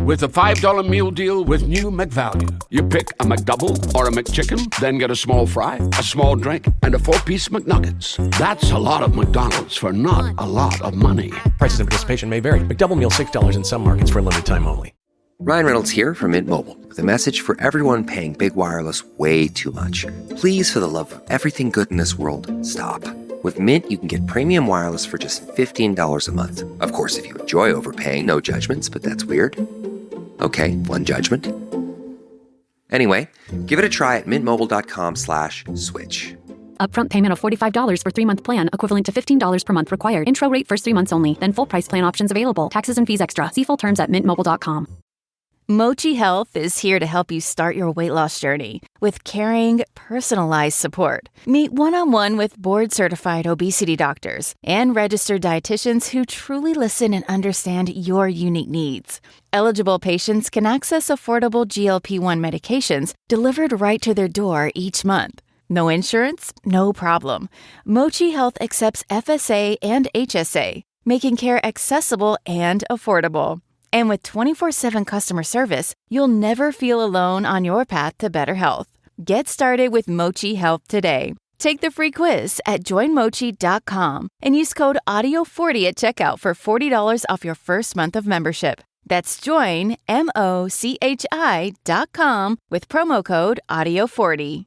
with a $5 meal deal with new McValue. You pick a McDouble or a McChicken, then get a small fry, a small drink, and a 4-piece McNuggets. That's a lot of McDonald's for not a lot of money. Prices and participation may vary. McDouble meal $6 in some markets for a limited time only. Ryan Reynolds here from Mint Mobile with a message for everyone paying big wireless way too much. Please, for the love of everything good in this world, stop. With Mint, you can get premium wireless for just $15 a month. Of course, if you enjoy overpaying, no judgments, but that's weird. Okay, one judgment. Anyway, give it a try at mintmobile.com/switch. Upfront payment of $45 for 3-month plan, equivalent to $15 per month required. Intro rate first 3 months only, then full price plan options available. Taxes and fees extra. See full terms at mintmobile.com. Mochi Health is here to help you start your weight loss journey with caring, personalized support. Meet one-on-one with board-certified obesity doctors and registered dietitians who truly listen and understand your unique needs. Eligible patients can access affordable GLP-1 medications delivered right to their door each month. No insurance? No problem. Mochi Health accepts FSA and HSA, making care accessible and affordable. And with 24/7 customer service, you'll never feel alone on your path to better health. Get started with Mochi Health today. Take the free quiz at joinmochi.com and use code AUDIO40 at checkout for $40 off your first month of membership. That's join, MOCHI.com with promo code AUDIO40.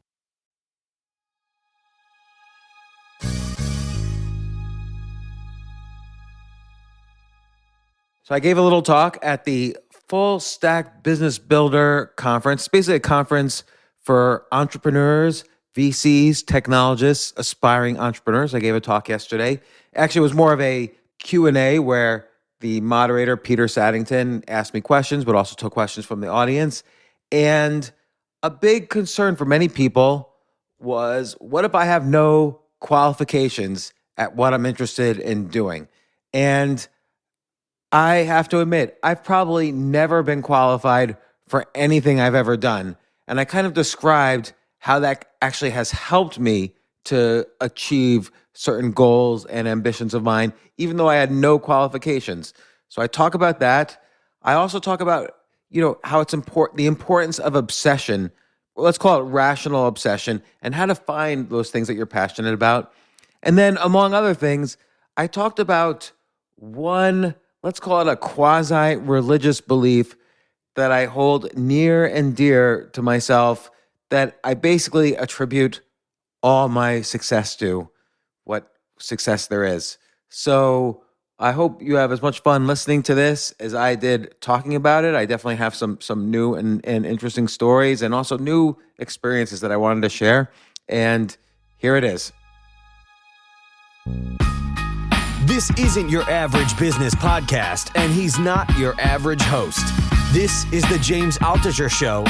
So I gave a little talk at the Full Stack Business Builder Conference, basically a conference for entrepreneurs, VCs, technologists, aspiring entrepreneurs. I gave a talk yesterday. Actually, it was more of a Q&A where the moderator, Peter Saddington, asked me questions, but also took questions from the audience. And a big concern for many people was, what if I have no qualifications at what I'm interested in doing? And I have to admit, I've probably never been qualified for anything I've ever done. And I kind of described how that actually has helped me to achieve certain goals and ambitions of mine, even though I had no qualifications. So I talk about that. I also talk about, how it's important, the importance of obsession. Let's call it rational obsession, and how to find those things that you're passionate about. And then, among other things, I talked about one, let's call it a quasi-religious belief that I hold near and dear to myself, that I basically attribute all my success to, what success there is. So I hope you have as much fun listening to this as I did talking about it. I definitely have some new and interesting stories, and also new experiences that I wanted to share. And here it is. This isn't your average business podcast, and he's not your average host. This is the James Altucher Show.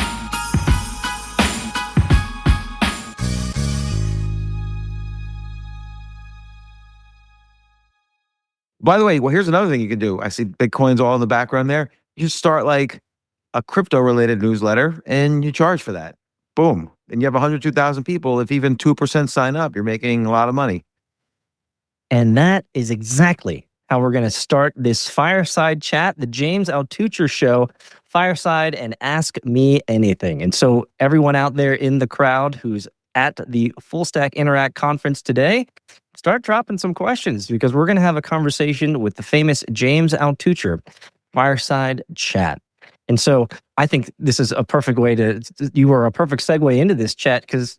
By the way, here's another thing you can do. I see Bitcoin's all in the background there. You start like a crypto-related newsletter, and you charge for that. Boom. And you have 102,000 people. If even 2% sign up, you're making a lot of money. And that is exactly how we're going to start this Fireside chat, the James Altucher Show, Fireside and Ask Me Anything. And so everyone out there in the crowd who's at the Full Stack Interact conference today, start dropping some questions, because we're going to have a conversation with the famous James Altucher, Fireside chat. And so I think this is a perfect way you are a perfect segue into this chat, because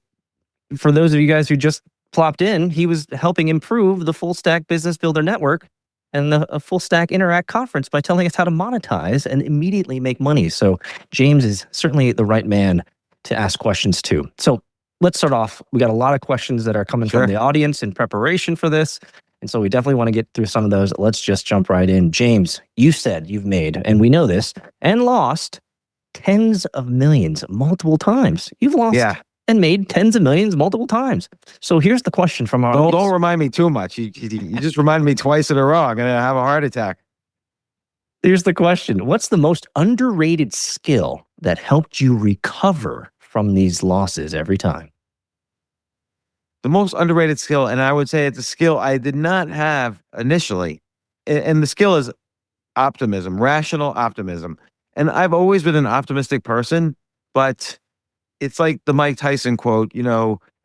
for those of you guys who just plopped in, he was helping improve the Full Stack Business Builder Network and the Full Stack Interact conference by telling us how to monetize and immediately make money. So James is certainly the right man to ask questions to. So let's start off. We got a lot of questions that are coming from the audience in preparation for this. And so we definitely want to get through some of those. Let's just jump right in. James, you said you've made, and we know this, and lost tens of millions multiple times. You've lost and made tens of millions multiple times. So here's the question from our audience. Don't remind me too much. You just reminded me twice in a row. I'm going to have a heart attack. Here's the question. What's the most underrated skill that helped you recover from these losses every time? The most underrated skill, and I would say it's a skill I did not have initially, and the skill is optimism, rational optimism. And I've always been an optimistic person, but it's like the Mike Tyson quote,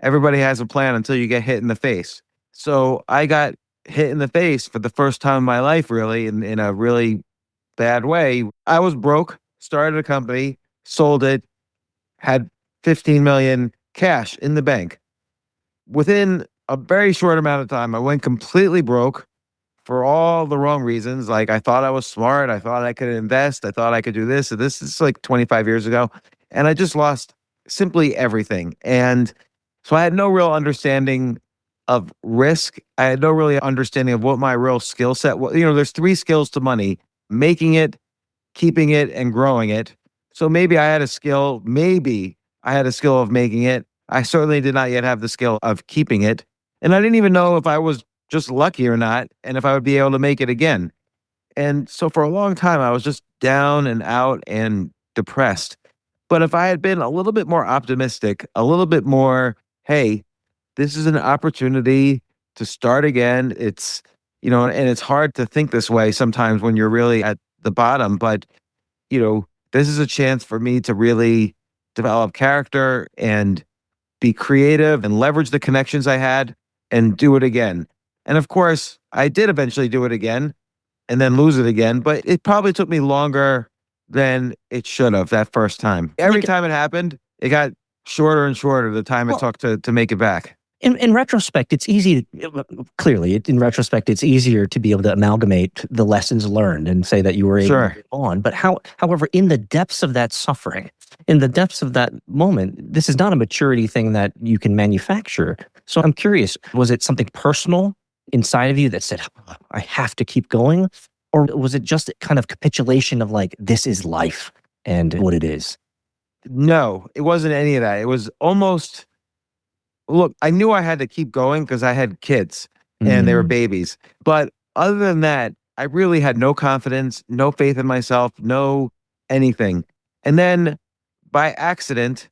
everybody has a plan until you get hit in the face. So I got hit in the face for the first time in my life, really, in a really bad way. I was broke, started a company, sold it, had 15 million cash in the bank. Within a very short amount of time, I went completely broke for all the wrong reasons. Like I thought I was smart. I thought I could invest. I thought I could do this. So this is like 25 years ago. And I just lost simply everything. And so I had no real understanding of risk. I had no really understanding of what my real skill set was. There's 3 skills to money: making it, keeping it, and growing it. So maybe I had a skill. Maybe I had a skill of making it. I certainly did not yet have the skill of keeping it. And I didn't even know if I was just lucky or not, and if I would be able to make it again. And so for a long time, I was just down and out and depressed. But if I had been a little bit more optimistic, a little bit more, hey, this is an opportunity to start again. It's, and it's hard to think this way sometimes when you're really at the bottom, but, this is a chance for me to really develop character and be creative and leverage the connections I had and do it again. And of course, I did eventually do it again and then lose it again, but it probably took me longer than it should have that first time. Every time it happened, it got shorter and shorter the time it took to make it back. In retrospect, it's easy. Clearly, in retrospect, it's easier to be able to amalgamate the lessons learned and say that you were able to move on. But however, in the depths of that suffering, in the depths of that moment, this is not a maturity thing that you can manufacture. So I'm curious, was it something personal inside of you that said, I have to keep going? Or was it just kind of capitulation of like, this is life and what it is? No, it wasn't any of that. It was almost, look, I knew I had to keep going because I had kids and they were babies. But other than that, I really had no confidence, no faith in myself, no anything. And then by accident,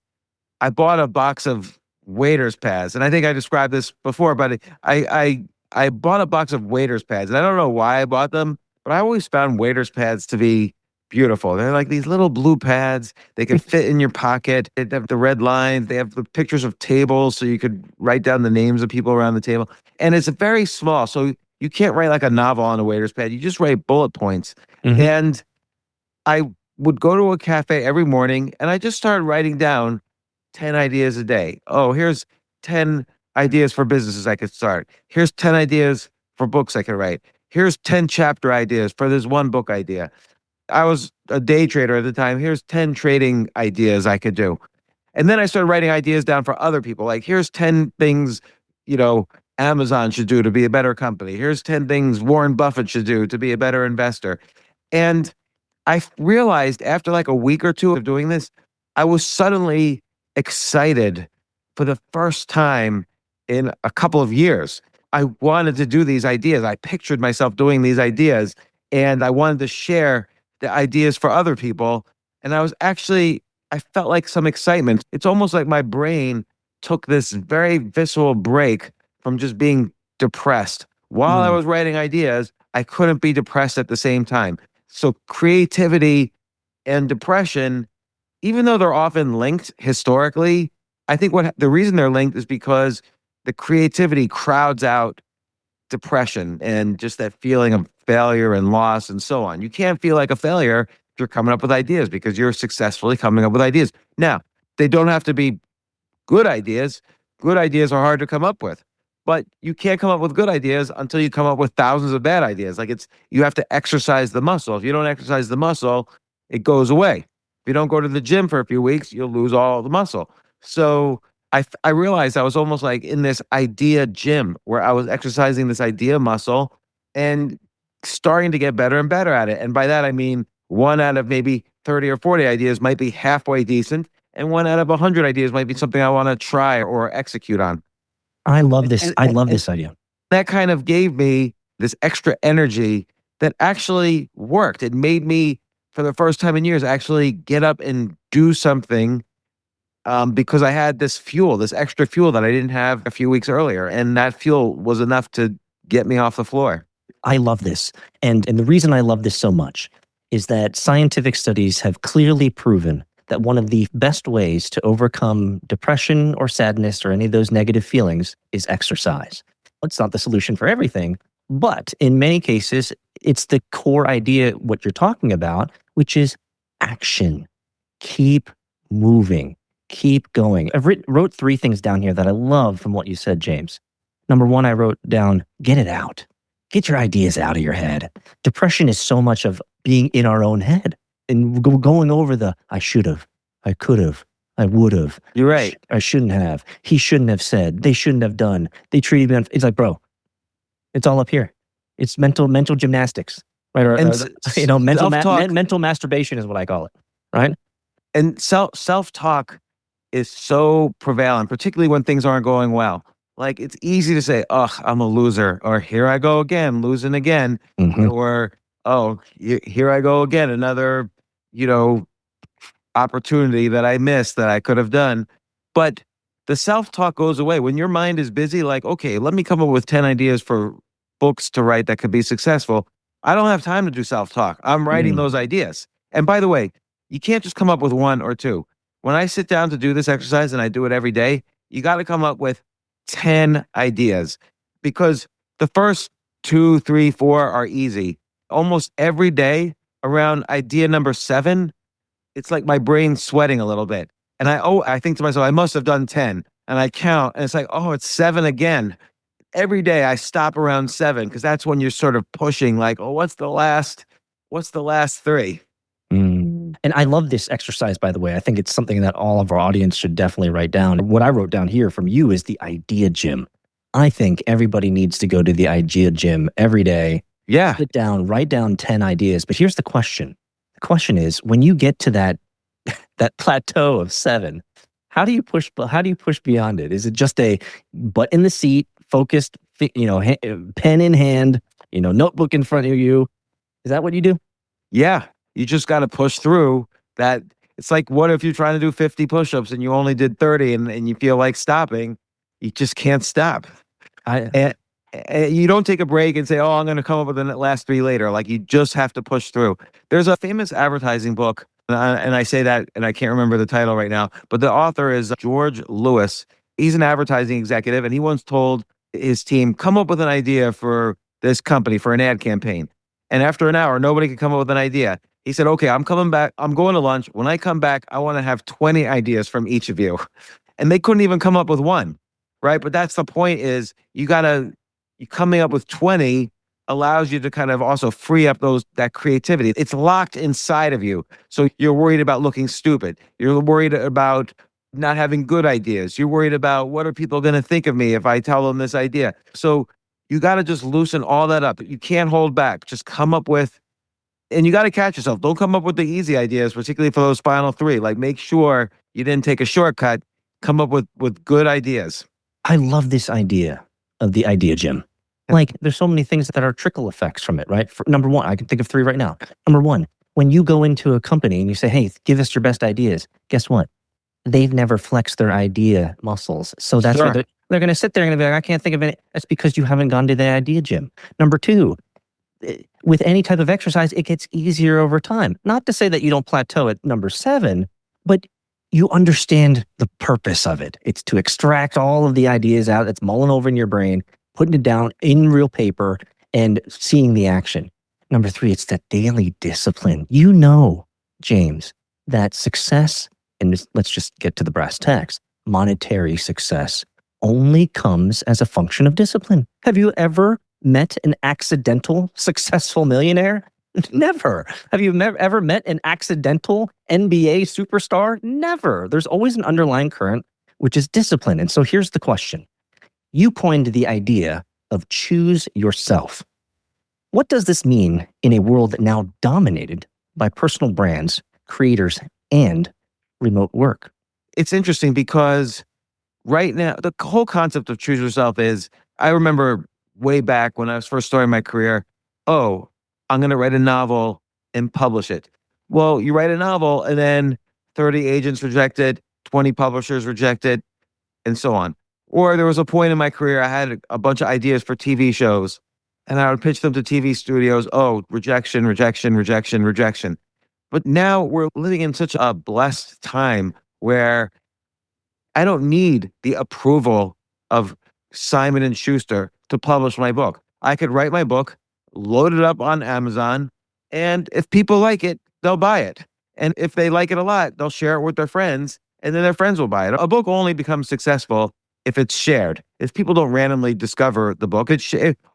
I bought a box of waiter's pads. And I think I described this before, but I bought a box of waiter's pads. And I don't know why I bought them, but I always found waiter's pads to be beautiful. They're like these little blue pads. They can fit in your pocket. They have the red lines. They have the pictures of tables so you could write down the names of people around the table. And it's very small. So you can't write like a novel on a waiter's pad. You just write bullet points. And I would go to a cafe every morning and I just started writing down 10 ideas a day. Oh, here's 10 ideas for businesses I could start. Here's 10 ideas for books I could write. Here's 10 chapter ideas for this one book idea. I was a day trader at the time. Here's 10 trading ideas I could do. And then I started writing ideas down for other people. Like, here's 10 things, Amazon should do to be a better company. Here's 10 things Warren Buffett should do to be a better investor. And I realized after like a week or two of doing this, I was suddenly excited for the first time in a couple of years. I wanted to do these ideas. I pictured myself doing these ideas and I wanted to share the ideas for other people. And I felt like some excitement. It's almost like my brain took this very visceral break from just being depressed. While I was writing ideas, I couldn't be depressed at the same time. So creativity and depression, even though they're often linked historically, I think the reason they're linked is because the creativity crowds out depression and just that feeling of failure and loss and so on. You can't feel like a failure if you're coming up with ideas because you're successfully coming up with ideas. Now, they don't have to be good ideas. Good ideas are hard to come up with, but you can't come up with good ideas until you come up with thousands of bad ideas. You have to exercise the muscle. If you don't exercise the muscle, it goes away. If you don't go to the gym for a few weeks, you'll lose all the muscle. So I realized I was almost like in this idea gym where I was exercising this idea muscle and starting to get better and better at it. And by that, I mean 1 out of maybe 30 or 40 ideas might be halfway decent. And 1 out of 100 ideas might be something I want to try or execute on. I love this. I love this idea. That kind of gave me this extra energy that actually worked. It made me, for the first time in years, actually get up and do something because I had this fuel, this extra fuel that I didn't have a few weeks earlier. And that fuel was enough to get me off the floor. I love this. And the reason I love this so much is that scientific studies have clearly proven that one of the best ways to overcome depression or sadness or any of those negative feelings is exercise. It's not the solution for everything, but in many cases, it's the core idea, what you're talking about, which is action. Keep moving. Keep going. I've wrote 3 things down here that I love from what you said, James. Number 1, I wrote down, get it out. Get your ideas out of your head. Depression is so much of being in our own head and going over the, I should have, I could have, I would have. You're right. I shouldn't have. He shouldn't have said. They shouldn't have done. They treated me. It's like, bro, it's all up here. It's mental gymnastics, right? Or, mental masturbation is what I call it, right? And self-talk is so prevalent, particularly when things aren't going well. Like, it's easy to say, "Oh, I'm a loser," or "Here I go again, losing again," or "Oh, here I go again, another, opportunity that I missed that I could have done." But the self-talk goes away when your mind is busy. Like, okay, let me come up with 10 ideas for books to write that could be successful. I don't have time to do self-talk. I'm writing those ideas. And by the way, you can't just come up with 1 or 2. When I sit down to do this exercise, and I do it every day, you got to come up with 10 ideas, because the first 2, 3, 4 are easy. Almost every day around idea number 7, it's like my brain's sweating a little bit. And I think to myself, I must have done 10. And I count, and it's like, oh, it's 7 again. Every day I stop around 7, because that's when you're sort of pushing, like, oh, what's the last 3? And I love this exercise, by the way. I think it's something that all of our audience should definitely write down. What I wrote down here from you is the idea gym. I think everybody needs to go to the idea gym every day. Yeah. Sit down, write down 10 ideas. But here's the question. The question is, when you get to that plateau of 7, how do you push beyond it? Is it just a butt in the seat, focused, pen in hand, notebook in front of you? Is that what you do? Yeah. You just got to push through that. It's like, what if you're trying to do 50 push-ups and you only did 30 and you feel like stopping? You just can't stop. And you don't take a break and say, oh, I'm going to come up with the last 3 later. Like, you just have to push through. There's a famous advertising book, and I say that, and I can't remember the title right now, but the author is George Lewis. He's an advertising executive, and he once told his team, come up with an idea for this company, for an ad campaign. And after an hour, nobody could come up with an idea. He said, okay, I'm coming back. I'm going to lunch. When I come back, I want to have 20 ideas from each of you. And they couldn't even come up with 1, right? But that's the point, is you coming up with 20 allows you to kind of also free up that creativity. It's locked inside of you. So you're worried about looking stupid. You're worried about not having good ideas. You're worried about, what are people going to think of me if I tell them this idea? So you got to just loosen all that up. You can't hold back. Just come up with, and you got to catch yourself. Don't come up with the easy ideas, particularly for those final 3. Like, make sure you didn't take a shortcut. Come up with good ideas. I love this idea of the idea gym. Like, there's so many things that are trickle effects from it, right? Number 1, I can think of 3 right now. Number 1, when you go into a company and you say, hey, give us your best ideas, guess what? They've never flexed their idea muscles. So that's why they're going to sit there and be like, I can't think of any. That's because you haven't gone to the idea gym. Number 2, with any type of exercise, it gets easier over time. Not to say that you don't plateau at number 7, but you understand the purpose of it. It's to extract all of the ideas out that's mulling over in your brain, putting it down in real paper, and seeing the action. Number 3, it's that daily discipline. James, that success, and let's just get to the brass tacks, monetary success only comes as a function of discipline. Have you ever met an accidental successful millionaire? Never. Have you ever met an accidental NBA superstar? Never. There's always an underlying current, which is discipline. And so here's the question. You coined the idea of choose yourself. What does this mean in a world now dominated by personal brands, creators, and remote work? It's interesting because right now, the whole concept of choose yourself is, I remember way back when I was first starting my career, I'm going to write a novel and publish it. Well, you write a novel and then 30 agents reject it, 20 publishers reject it, and so on. Or there was a point in my career, I had a bunch of ideas for TV shows, and I would pitch them to TV studios. Oh, rejection, rejection, rejection, rejection. But now we're living in such a blessed time where I don't need the approval of Simon and Schuster to publish my book. I could write my book, load it up on Amazon, and if people like it, they'll buy it. And if they like it a lot, they'll share it with their friends, and then their friends will buy it. A book only becomes successful if it's shared. If people don't randomly discover the book,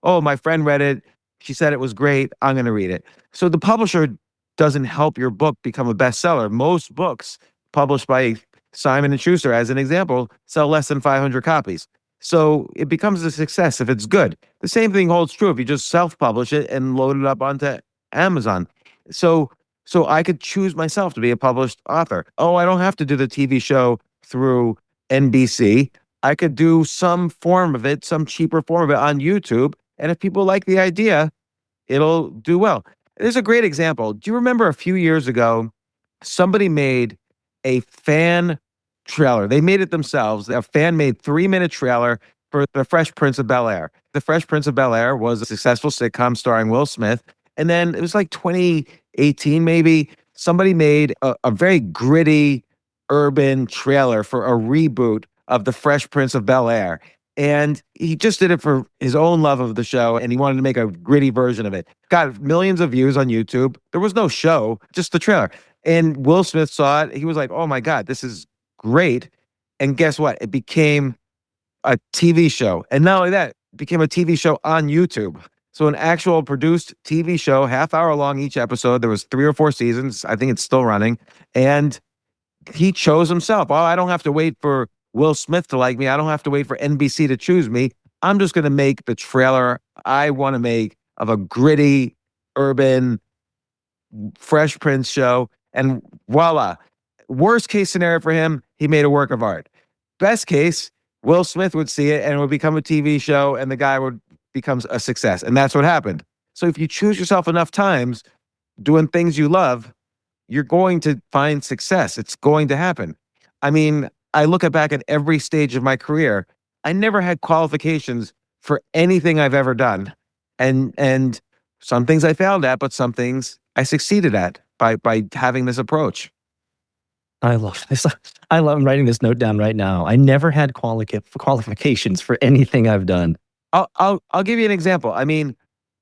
oh, my friend read it. She said it was great. I'm going to read it. So the publisher doesn't help your book become a bestseller. Most books published by Simon and Schuster, as an example, sell less than 500 copies. So it becomes a success if it's good. The same thing holds true if you just self-publish it and load it up onto Amazon. So I could choose myself to be a published author. Oh, I don't have to do the TV show through NBC. I could do some form of it, some cheaper form of it on YouTube. And if people like the idea, it'll do well. There's a great example. Do you remember a few years ago, somebody made a fan trailer? They made it themselves. A fan made 3-minute trailer for The Fresh Prince of Bel-Air. The Fresh Prince of Bel-Air was a successful sitcom starring Will Smith. And then it was like 2018, maybe, somebody made a very gritty urban trailer for a reboot of The Fresh Prince of Bel-Air. And he just did it for his own love of the show, and he wanted to make a gritty version of it. Got millions of views on YouTube. There was no show, just the trailer. And Will Smith saw it. He was like, oh my God, this is great. And guess what? It became a TV show. And not only that, it became a TV show on YouTube. So an actual produced TV show, half-hour long each episode. There was 3 or 4 seasons. I think it's still running. And he chose himself. Oh, I don't have to wait for Will Smith to like me. I don't have to wait for NBC to choose me. I'm just going to make the trailer I want to make of a gritty, urban, Fresh Prince show. And voila. Worst case scenario for him, he made a work of art. Best case, Will Smith would see it and it would become a TV show and the guy would become a success. And that's what happened. So if you choose yourself enough times doing things you love, you're going to find success. It's going to happen. I mean, I look back at every stage of my career. I never had qualifications for anything I've ever done. And some things I failed at, but some things I succeeded at by having this approach. I love this. I'm writing this note down right now. I never had qualifications for anything I've done. I'll give you an example. I mean,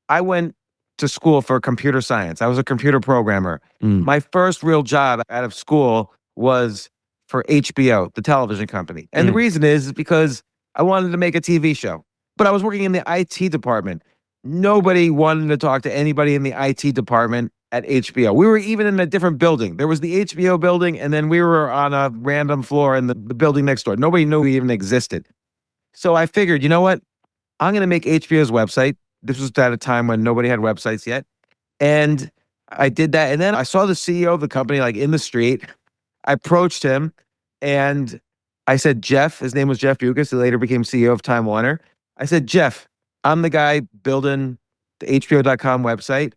I went to school for computer science. I was a computer programmer. My first real job out of school was for HBO, the television company. And the reason is because I wanted to make a TV show. But I was working in the IT department. Nobody wanted to talk to anybody in the IT department at HBO. We were even in a different building. There was the HBO building, and then we were on a random floor in the building next door. Nobody knew we even existed. So I figured, you know what? I'm going to make HBO's website. This was at a time when nobody had websites yet. And I did that. And then I saw the CEO of the company like in the street. I approached him and I said, Jeff, his name was Jeff Bucas, who later became CEO of Time Warner. I said, Jeff, I'm the guy building the HBO.com website.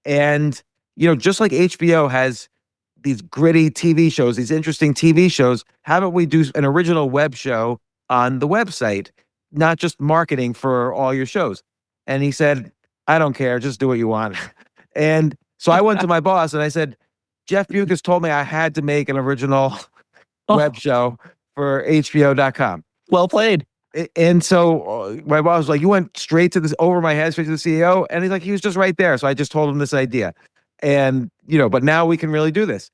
And, you know, just like HBO has these gritty TV shows, these interesting TV shows, how about we do an original web show on the website, not just marketing for all your shows? And he said, I don't care, just do what you want. And so I went to my boss and I said, Jeff Bucas told me I had to make an original web show for HBO.com. Well played. And so my boss was like, you went straight to this, over my head, straight to the CEO. And he's like, he was just right there. So I just told him this idea. And, you know, but now we can really do this.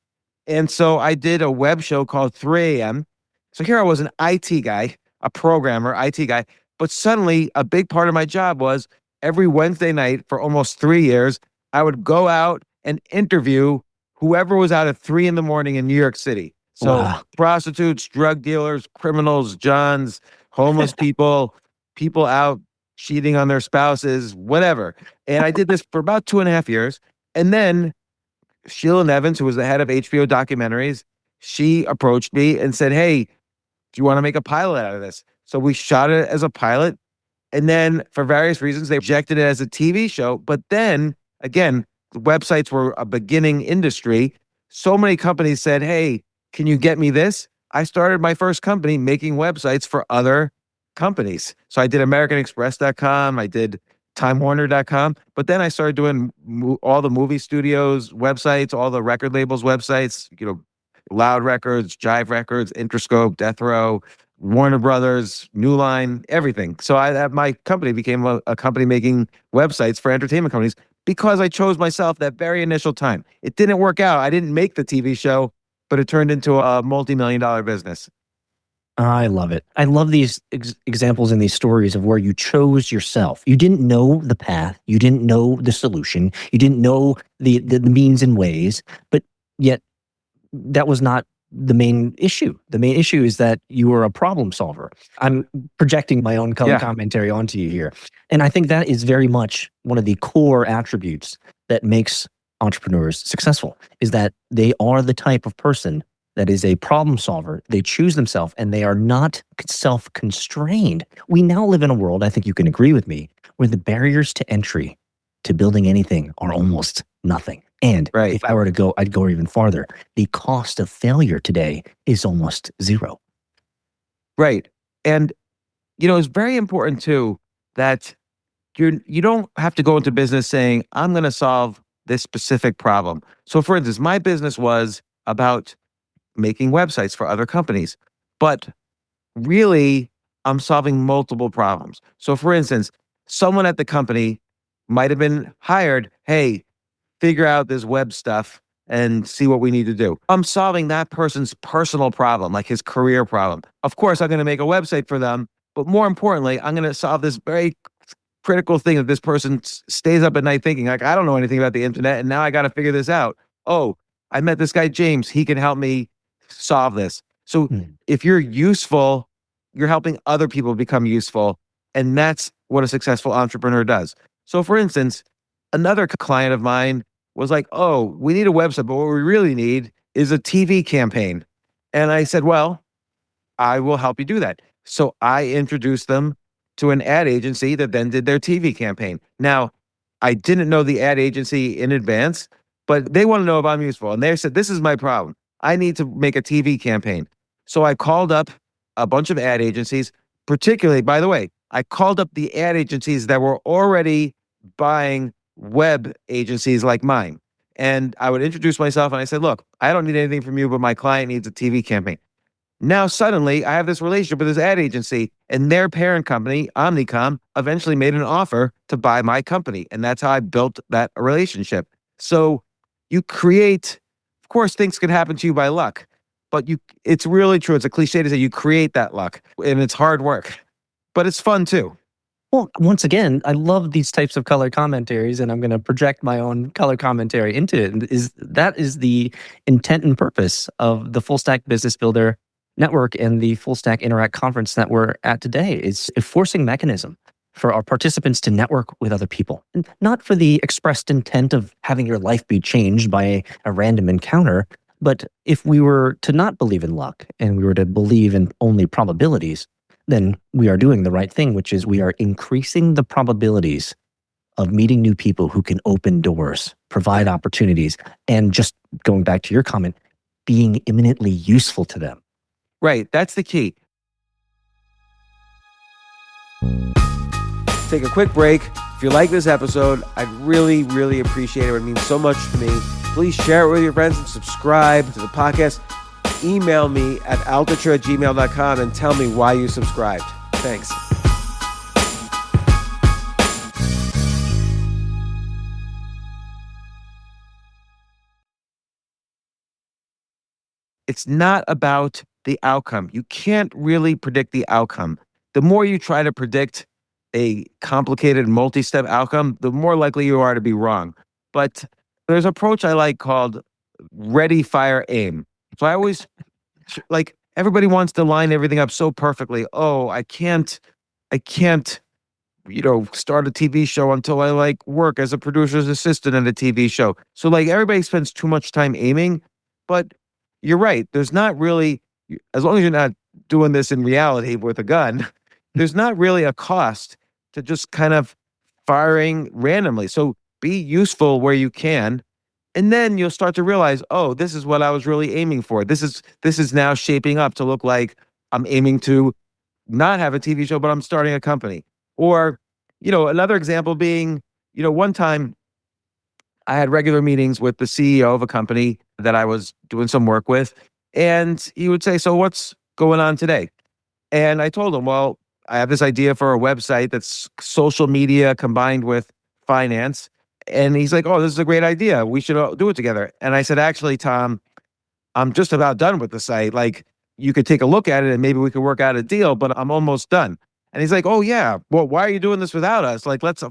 And so I did a web show called 3 a.m. So here I was, an IT guy, a programmer, IT guy. But suddenly a big part of my job was every Wednesday night for almost 3 years, I would go out and interview whoever was out at 3 a.m. in New York City. So prostitutes, drug dealers, criminals, Johns, homeless people, people out cheating on their spouses, whatever. And I did this for about 2.5 years. And then Sheila Nevins, who was the head of HBO documentaries, she approached me and said, hey, do you want to make a pilot out of this? So we shot it as a pilot. And then for various reasons, they rejected it as a TV show. But then again, the websites were a beginning industry. So many companies said, hey, can you get me this? I started my first company making websites for other companies. So I did AmericanExpress.com. I did TimeWarner.com. But then I started doing all the movie studios websites, all the record labels websites, Loud Records, Jive Records, Interscope, Death Row, Warner Brothers, New Line, everything. So my company became a company making websites for entertainment companies because I chose myself that very initial time. It didn't work out. I didn't make the TV show, but it turned into a multi-million-dollar business. I love it. I love these examples and these stories of where you chose yourself. You didn't know the path. You didn't know the solution. You didn't know the means and ways, but yet that was not the main issue. The main issue is that you were a problem solver. I'm projecting my own color commentary onto you here. And I think that is very much one of the core attributes that makes entrepreneurs successful, is that they are the type of person that is a problem solver. They choose themselves and they are not self-constrained. We now live in a world, I think you can agree with me, where the barriers to entry to building anything are almost nothing. And if I were to go, I'd go even farther. The cost of failure today is almost zero. Right. And, it's very important too that you don't have to go into business saying, I'm going to solve this specific problem. So for instance, my business was about making websites for other companies, but really I'm solving multiple problems. So for instance, someone at the company might have been hired, hey, figure out this web stuff and see what we need to do. I'm solving that person's personal problem, like his career problem. Of course, I'm going to make a website for them, but more importantly, I'm going to solve this very critical thing that this person stays up at night thinking, like, I don't know anything about the internet, and now I got to figure this out. Oh, I met this guy, James. He can help me solve this. So if you're useful, you're helping other people become useful, and that's what a successful entrepreneur does. So for instance, another client of mine was like, oh, we need a website, but what we really need is a TV campaign. And I said, well, I will help you do that. So I introduced them to an ad agency that then did their TV campaign. Now, I didn't know the ad agency in advance, but they want to know if I'm useful. And they said, this is my problem. I need to make a TV campaign. So I called up a bunch of ad agencies, particularly, by the way, I called up the ad agencies that were already buying web agencies like mine. And I would introduce myself and I said, look, I don't need anything from you, but my client needs a TV campaign. Now, suddenly, I have this relationship with this ad agency, and their parent company, Omnicom, eventually made an offer to buy my company. And that's how I built that relationship. So you create, of course, things can happen to you by luck, but it's really true. It's a cliche to say you create that luck, and it's hard work, but it's fun too. Well, once again, I love these types of color commentaries, and I'm going to project my own color commentary into it. That is the intent and purpose of the Full Stack Business Builder Network and the Full Stack Interact conference that we're at today. It's a forcing mechanism for our participants to network with other people, and not for the expressed intent of having your life be changed by a random encounter. But if we were to not believe in luck and we were to believe in only probabilities, then we are doing the right thing, which is we are increasing the probabilities of meeting new people who can open doors, provide opportunities, and just going back to your comment, being imminently useful to them. Right. That's the key. Take a quick break. If you like this episode, I'd really, really appreciate it. It means so much to me. Please share it with your friends and subscribe to the podcast. Email me at altucher@gmail.com and tell me why you subscribed. Thanks. It's not about the outcome. You can't really predict the outcome. The more you try to predict a complicated multi-step outcome, the more likely you are to be wrong. But there's an approach I like called ready, fire, aim. So I always, like, everybody wants to line everything up so perfectly. Oh, I can't, start a TV show until I work as a producer's assistant at a TV show. So everybody spends too much time aiming, but you're right. There's not really, as long as you're not doing this in reality with a gun, there's not really a cost to just kind of firing randomly. So be useful where you can. And then you'll start to realize, oh, this is what I was really aiming for. This is now shaping up to look like I'm aiming to not have a TV show, but I'm starting a company. Or Another example being, one time I had regular meetings with the CEO of a company that I was doing some work with, and he would say, "So what's going on today?" And I told him, "Well, I have this idea for a website that's social media combined with finance." And he's like, "Oh, this is a great idea. We should all do it together." And I said, "Actually, Tom, I'm just about done with the site. Like, you could take a look at it and maybe we could work out a deal, but I'm almost done." And he's like, "Oh yeah, well, why are you doing this without us? Like, let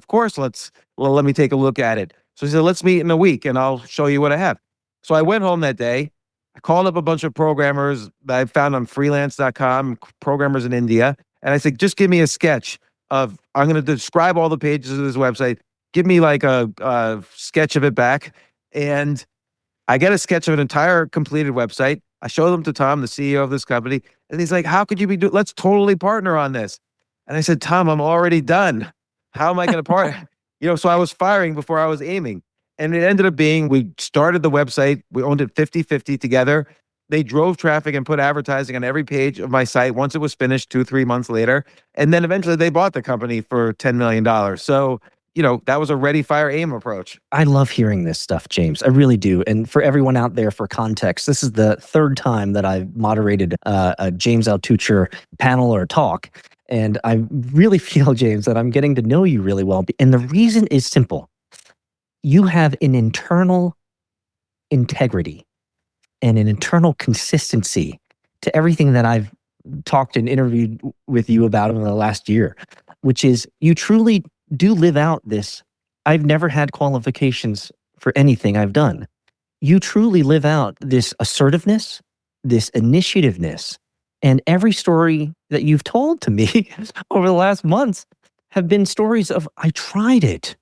me take a look at it." So he said, "Let's meet in a week and I'll show you what I have." So I went home that day. I called up a bunch of programmers that I found on freelance.com, programmers in India. And I said, "Just give me a sketch I'm going to describe all the pages of this website. Give me like a sketch of it back." And I get a sketch of an entire completed website. I show them to Tom, the CEO of this company, and he's like, "How could you be doing? Let's totally partner on this." And I said, "Tom, I'm already done. How am I going to partner?" So I was firing before I was aiming. And it ended up being, we started the website. We owned it 50-50 together. They drove traffic and put advertising on every page of my site once it was finished 2-3 months later. And then eventually they bought the company for $10 million. So, that was a ready, fire, aim approach. I love hearing this stuff, James. I really do. And for everyone out there, for context, this is the third time that I've moderated a James Altucher panel or talk. And I really feel, James, that I'm getting to know you really well. And the reason is simple. You have an internal integrity and an internal consistency to everything that I've talked and interviewed with you about in the last year, which is you truly do live out this. I've never had qualifications for anything I've done. You truly live out this assertiveness, this initiativeness, and every story that you've told to me over the last months have been stories of, I tried it.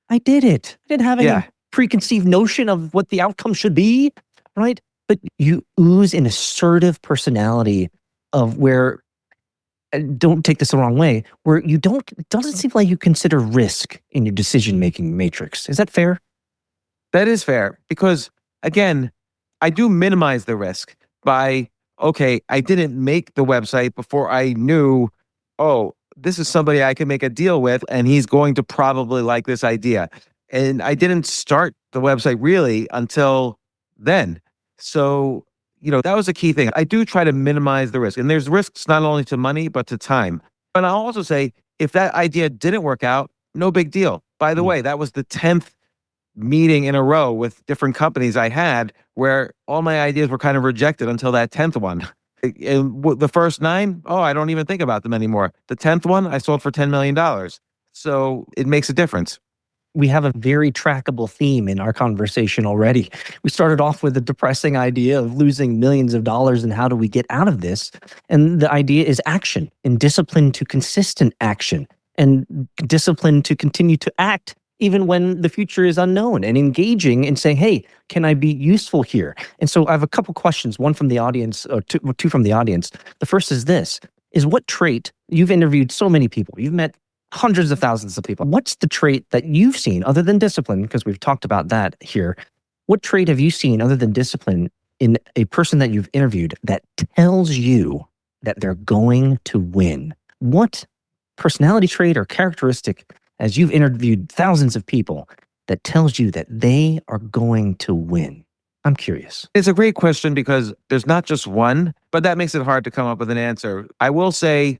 I did it. I didn't have any preconceived notion of what the outcome should be, right? But you ooze an assertive personality of where, don't take this the wrong way, where it doesn't seem like you consider risk in your decision-making matrix. Is that fair? That is fair because, again, I do minimize the risk by, okay, I didn't make the website before I knew, oh, this is somebody I can make a deal with and he's going to probably like this idea. And I didn't start the website really until then. So, that was a key thing. I do try to minimize the risk. And there's risks not only to money, but to time. But I'll also say, if that idea didn't work out, no big deal. By the way, that was the 10th meeting in a row with different companies I had where all my ideas were kind of rejected until that 10th one. And the first 9, I don't even think about them anymore. The 10th one, I sold for $10 million. So it makes a difference. We have a very trackable theme in our conversation already. We started off with a depressing idea of losing millions of dollars and how do we get out of this? And the idea is action and discipline to consistent action and discipline to continue to act even when the future is unknown and engaging and saying, hey, can I be useful here? And so I have a couple questions, one from the audience, or two from the audience. The first is this, is what trait, you've interviewed so many people, you've met hundreds of thousands of people. What's the trait that you've seen other than discipline? Because we've talked about that here. What trait have you seen other than discipline in a person that you've interviewed that tells you that they're going to win? What personality trait or characteristic, as you've interviewed thousands of people, that tells you that they are going to win? I'm curious. It's a great question because there's not just one, but that makes it hard to come up with an answer. I will say,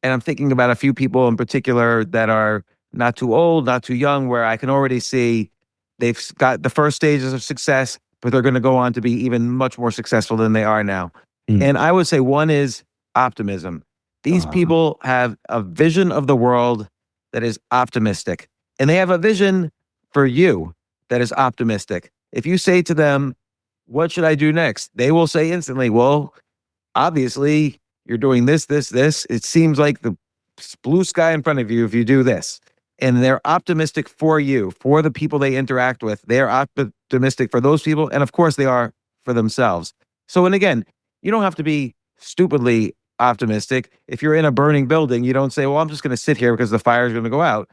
and I'm thinking about a few people in particular that are not too old, not too young, where I can already see they've got the first stages of success, but they're going to go on to be even much more successful than they are now. And I would say one is optimism. These people have a vision of the world that is optimistic, and they have a vision for you that is optimistic. If you say to them, what should I do next? They will say instantly, well, obviously, you're doing this. It seems like the blue sky in front of you if you do this. And they're optimistic for you, for the people they interact with. They're optimistic for those people. And of course, they are for themselves. So, and again, you don't have to be stupidly optimistic. If you're in a burning building, you don't say, well, I'm just going to sit here because the fire is going to go out.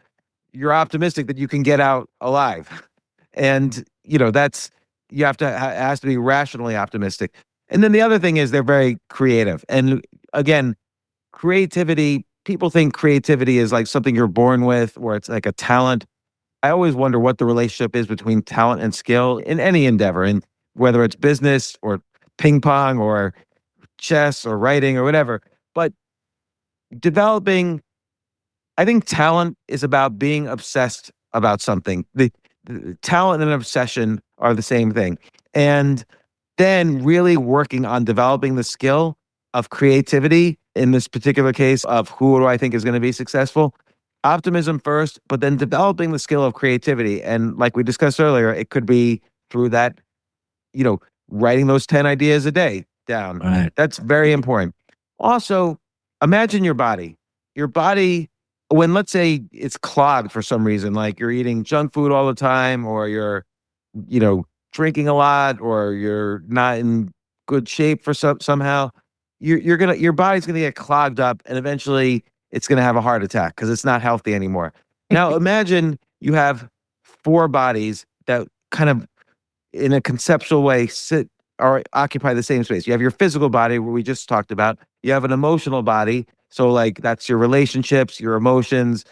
You're optimistic that you can get out alive. And, that's, you have to, it has to be rationally optimistic. And then the other thing is they're very creative. And again, creativity people think creativity is like something you're born with, or it's like a talent. I always wonder what the relationship is between talent and skill in any endeavor, and whether it's business or ping pong or chess or writing or whatever. But developing, I think talent is about being obsessed about something. The talent and obsession are the same thing. And then really working on developing the skill of creativity in this particular case of who do I think is going to be successful. Optimism first, but then developing the skill of creativity. And like we discussed earlier, it could be through that, writing those 10 ideas a day down. Right. That's very important. Also, imagine your body. Your body, when let's say it's clogged for some reason, like you're eating junk food all the time, or you're, drinking a lot, or you're not in good shape for somehow, your body's gonna get clogged up, and eventually it's gonna have a heart attack because it's not healthy anymore. Now imagine you have four bodies that kind of, in a conceptual way, sit or occupy the same space. You have your physical body, where we just talked about. You have an emotional body, so like that's your relationships, your emotions.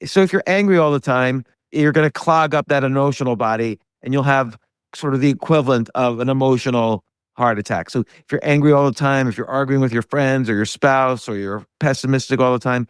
So if you're angry all the time, you're going to clog up that emotional body, and you'll have sort of the equivalent of an emotional heart attack. So if you're angry all the time, if you're arguing with your friends or your spouse, or you're pessimistic all the time,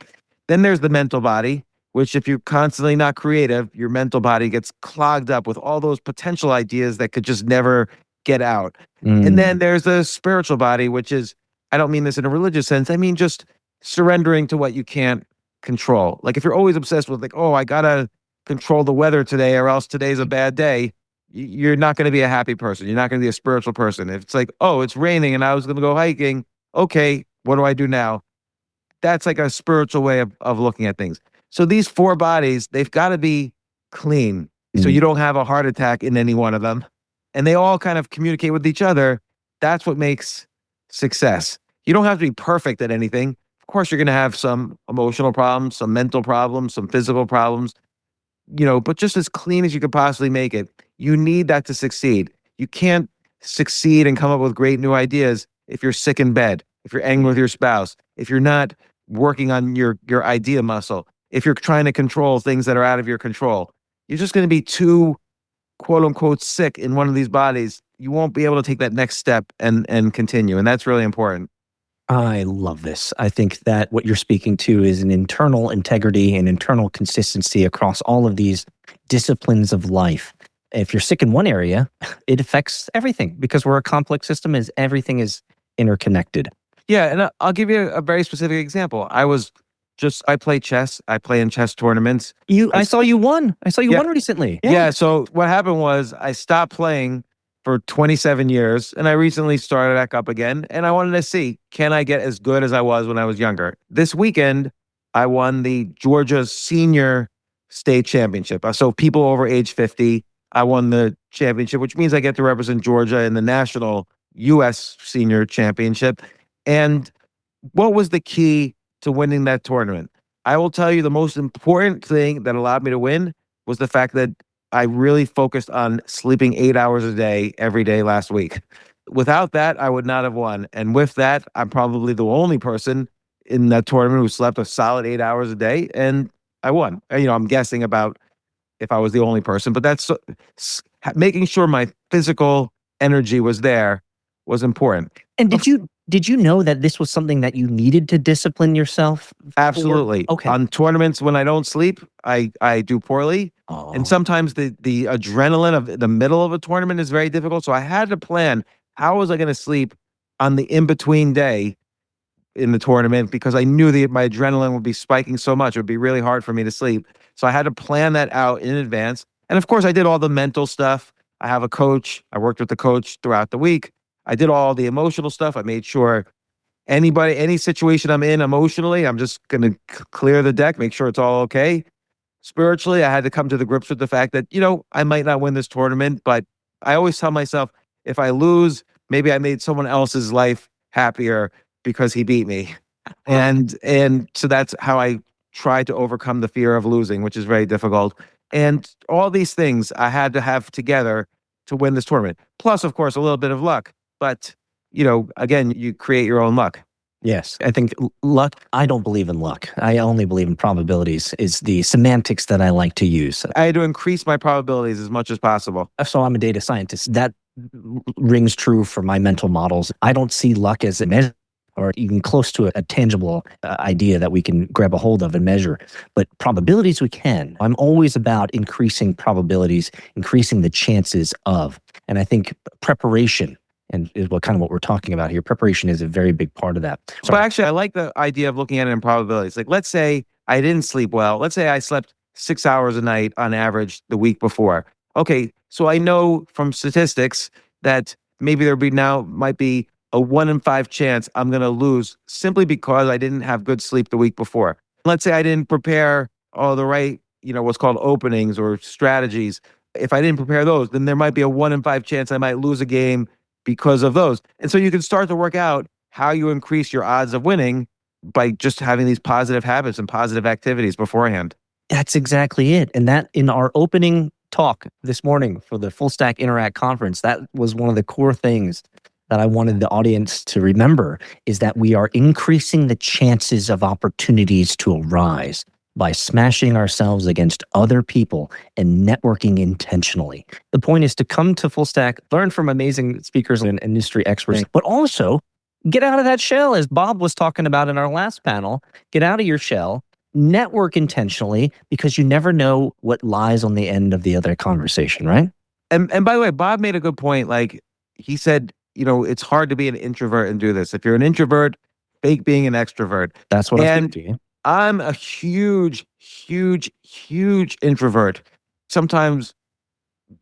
then there's the mental body, which if you're constantly not creative, your mental body gets clogged up with all those potential ideas that could just never get out. And then there's the spiritual body, which is, I don't mean this in a religious sense, I mean just surrendering to what you can't control. Like if you're always obsessed with like, oh, I gotta control the weather today or else today's a bad day, you're not going to be a happy person. You're not going to be a spiritual person. If it's like, oh, it's raining and I was going to go hiking, okay, what do I do now? That's like a spiritual way of looking at things. So these four bodies, they've got to be clean, so you don't have a heart attack in any one of them. And they all kind of communicate with each other. That's what makes success. You don't have to be perfect at anything. Of course, you're going to have some emotional problems, some mental problems, some physical problems, but just as clean as you could possibly make it. You need that to succeed. You can't succeed and come up with great new ideas if you're sick in bed, if you're angry with your spouse, if you're not working on your idea muscle, if you're trying to control things that are out of your control. You're just going to be too, quote unquote, sick in one of these bodies. You won't be able to take that next step and continue. And that's really important. I love this. I think that what you're speaking to is an internal integrity and internal consistency across all of these disciplines of life. If you're sick in one area, it affects everything because we're a complex system, as everything is interconnected. Yeah, and I'll give you a very specific example. I play chess. I play in chess tournaments. I saw you won. I saw you won recently. Yeah, so what happened was I stopped playing for 27 years, and I recently started back up again, and I wanted to see, can I get as good as I was when I was younger? This weekend, I won the Georgia Senior State Championship. So people over age 50, I won the championship, which means I get to represent Georgia in the national U.S. Senior Championship. And what was the key to winning that tournament? I will tell you the most important thing that allowed me to win was the fact that I really focused on sleeping 8 hours a day every day last week. Without that, I would not have won. And with that, I'm probably the only person in that tournament who slept a solid 8 hours a day, and I won. I'm guessing about if I was the only person, but that's making sure my physical energy was there was important. And did you know that this was something that you needed to discipline yourself for? Absolutely. Okay. On tournaments when I don't sleep, I do poorly. Oh. And sometimes the adrenaline of the middle of a tournament is very difficult. So I had to plan, how was I going to sleep on the in-between day in the tournament, because I knew that my adrenaline would be spiking so much. It would be really hard for me to sleep. So I had to plan that out in advance. And of course, I did all the mental stuff. I have a coach. I worked with the coach throughout the week. I did all the emotional stuff. I made sure any situation I'm in emotionally, I'm just going to clear the deck, make sure it's all okay. Spiritually, I had to come to the grips with the fact that, I might not win this tournament, but I always tell myself, if I lose, maybe I made someone else's life happier because he beat me. And so that's how I try to overcome the fear of losing, which is very difficult. And all these things I had to have together to win this tournament. Plus, of course, a little bit of luck. But, again, you create your own luck. Yes. I think luck, I don't believe in luck. I only believe in probabilities, is the semantics that I like to use. I had to increase my probabilities as much as possible. So I'm a data scientist. That rings true for my mental models. I don't see luck as a measure or even close to a tangible idea that we can grab a hold of and measure. But probabilities we can. I'm always about increasing probabilities, increasing the chances of. And I think preparation and is what we're talking about here. Preparation is a very big part of that. But actually, I like the idea of looking at it in probabilities. Like, let's say I didn't sleep well. Let's say I slept 6 hours a night on average the week before. Okay, so I know from statistics that maybe might be a 1 in 5 chance I'm going to lose simply because I didn't have good sleep the week before. Let's say I didn't prepare all the right, what's called openings or strategies. If I didn't prepare those, then there might be a 1 in 5 chance I might lose a game because of those. And so you can start to work out how you increase your odds of winning by just having these positive habits and positive activities beforehand. That's exactly it. And that in our opening talk this morning for the Full Stack Interact conference, that was one of the core things that I wanted the audience to remember, is that we are increasing the chances of opportunities to arise by smashing ourselves against other people and networking intentionally. The point is to come to Full Stack, learn from amazing speakers and industry experts, but also get out of that shell, as Bob was talking about in our last panel. Get out of your shell, network intentionally, because you never know what lies on the end of the other conversation, right? And by the way, Bob made a good point. Like, he said, it's hard to be an introvert and do this. If you're an introvert, fake being an extrovert. That's what I'm thinking. I'm a huge, huge, huge introvert. Sometimes,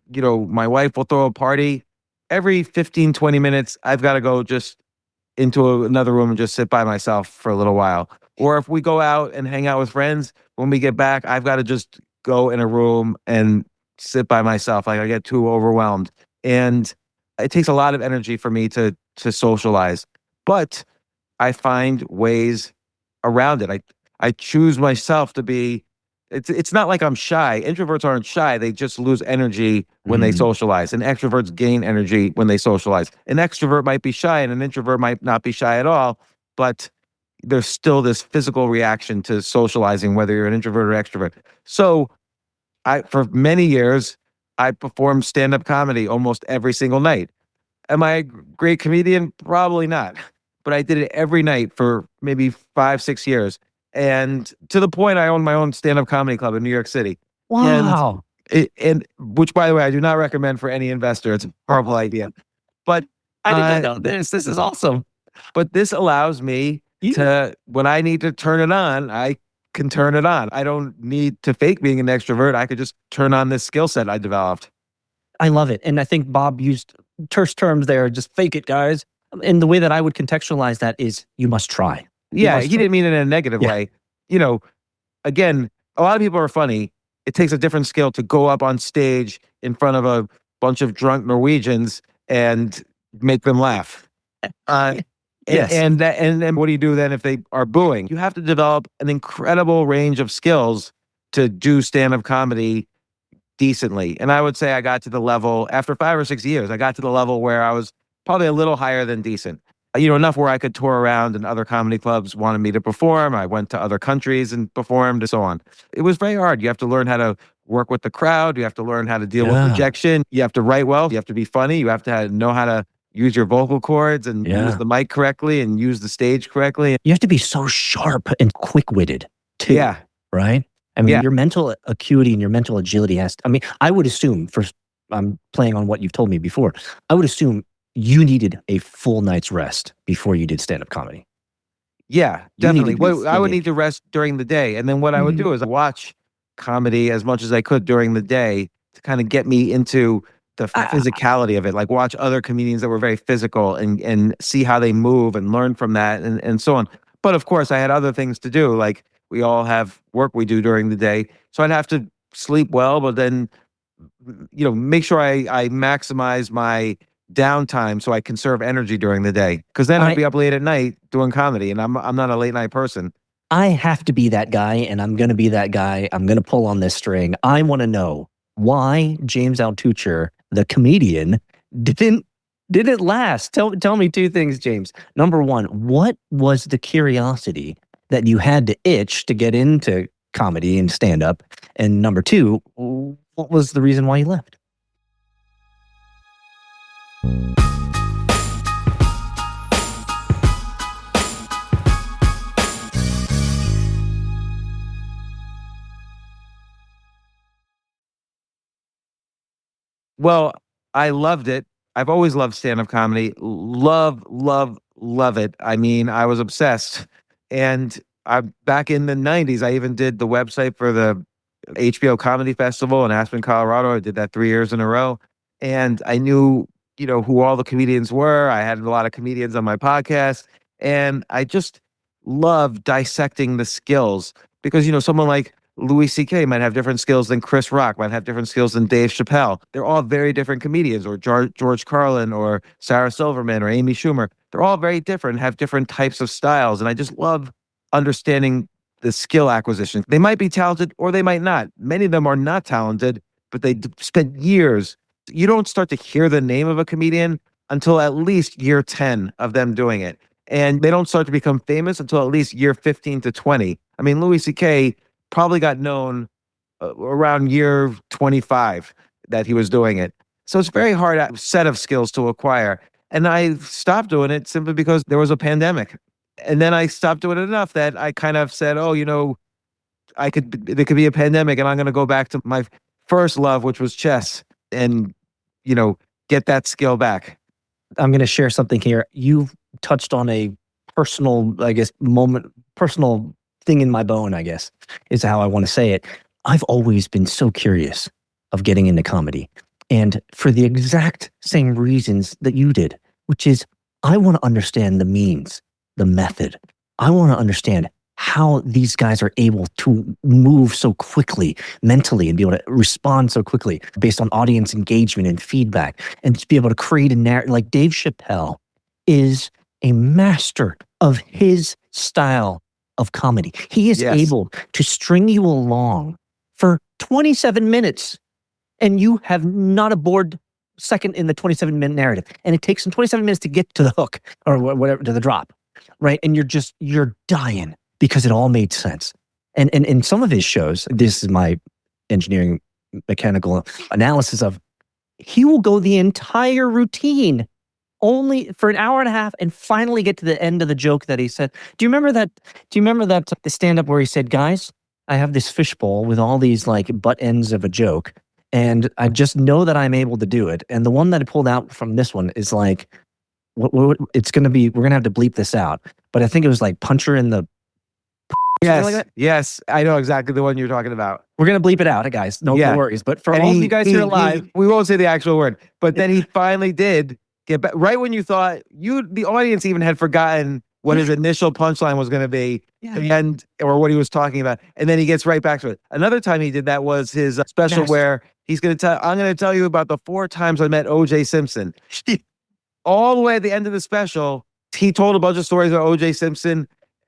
my wife will throw a party. Every 15, 20 minutes, I've got to go just into another room and just sit by myself for a little while. Or if we go out and hang out with friends, when we get back, I've got to just go in a room and sit by myself. Like, I get too overwhelmed. And it takes a lot of energy for me to socialize. But I find ways around it. I choose myself to be, it's not like I'm shy. Introverts aren't shy. They just lose energy when they socialize. And extroverts gain energy when they socialize. An extrovert might be shy and an introvert might not be shy at all, but there's still this physical reaction to socializing, whether you're an introvert or extrovert. So for many years, I performed stand-up comedy almost every single night. Am I a great comedian? Probably not. But I did it every night for maybe 5-6 years. And to the point, I own my own stand-up comedy club in New York City. Wow. And which, by the way, I do not recommend for any investor. It's a horrible idea. But I didn't know this. This is awesome. But this allows me to, when I need to turn it on, I can turn it on. I don't need to fake being an extrovert. I could just turn on this skill set I developed. I love it. And I think Bob used terse terms there, just fake it, guys. And the way that I would contextualize that is you must try. Yeah, he didn't mean it in a negative way. Again, a lot of people are funny. It takes a different skill to go up on stage in front of a bunch of drunk Norwegians and make them laugh. Yes. And then what do you do then if they are booing? You have to develop an incredible range of skills to do stand-up comedy decently. And I would say I got to the level, after 5 or 6 years, I got to the level where I was probably a little higher than decent. Enough where I could tour around and other comedy clubs wanted me to perform. I went to other countries and performed and so on. It was very hard. You have to learn how to work with the crowd. You have to learn how to deal with rejection. You have to write well. You have to be funny. You have to know how to use your vocal cords and use the mic correctly and use the stage correctly. You have to be so sharp and quick-witted too. Yeah. Right? I mean, your mental acuity and your mental agility I would assume, I'm playing on what you've told me before, I would assume you needed a full night's rest before you did stand-up comedy. Yeah, definitely. I would need to rest during the day. And then what I would do is watch comedy as much as I could during the day to kind of get me into the physicality of it. Like, watch other comedians that were very physical and see how they move and learn from that and so on. But of course, I had other things to do. Like, we all have work we do during the day. So I'd have to sleep well, but then, make sure I maximize my downtime so I conserve energy during the day. Because then I'd be up late at night doing comedy, and I'm not a late night person. I have to be that guy, and I'm going to be that guy. I'm going to pull on this string. I want to know why James Altucher, the comedian, didn't Did it last? Tell me two things, James. Number one, what was the curiosity that you had to itch to get into comedy and stand-up? And number two, what was the reason why you left? Well, I loved it. I've always loved stand-up comedy. Love, love, love it. I mean, I was obsessed. And back in the 90s, I even did the website for the HBO Comedy Festival in Aspen, Colorado. I did that 3 years in a row. And I knew, who all the comedians were. I had a lot of comedians on my podcast. And I just love dissecting the skills because, someone like Louis C.K. might have different skills than Chris Rock, might have different skills than Dave Chappelle. They're all very different comedians, or George Carlin, or Sarah Silverman, or Amy Schumer. They're all very different, have different types of styles. And I just love understanding the skill acquisition. They might be talented or they might not. Many of them are not talented, but they spent years. You don't start to hear the name of a comedian until at least year 10 of them doing it. And they don't start to become famous until at least year 15 to 20. I mean, Louis C.K. probably got known around year 25 that he was doing it. So it's a very hard set of skills to acquire. And I stopped doing it simply because there was a pandemic. And then I stopped doing it enough that I kind of said, there could be a pandemic and I'm going to go back to my first love, which was chess, and, get that skill back. I'm going to share something here. You've touched on a personal, personal thing in my bone, I guess, is how I want to say it. I've always been so curious of getting into comedy. And for the exact same reasons that you did, which is I want to understand the means, the method. I want to understand how these guys are able to move so quickly mentally and be able to respond so quickly based on audience engagement and feedback, and to be able to create a narrative. Like Dave Chappelle is a master of his style of comedy. He is able to string you along for 27 minutes and you have not a bored second in the 27-minute narrative. And it takes him 27 minutes to get to the hook or whatever, to the drop, right? And you're dying because it all made sense. And in some of his shows, this is my engineering mechanical analysis of, he will go the entire routine only for an hour and a half and finally get to the end of the joke that he said. Do you remember that the stand-up where he said, guys, I have this fishbowl with all these like butt ends of a joke, and I just know that I'm able to do it. And the one that I pulled out from this one is like, it's going to be, we're going to have to bleep this out. But I think it was like puncher in the... Yes, I know exactly the one you're talking about. We're going to bleep it out, guys. No worries. But for all of you guys here live... we won't say the actual word. But then he finally did get back. Right when you thought, the audience even had forgotten what his initial punchline was going to be, or what he was talking about. And then he gets right back to it. Another time he did that was his special where I'm going to tell you about the 4 times I met O.J. Simpson. All the way at the end of the special, he told a bunch of stories about O.J. Simpson.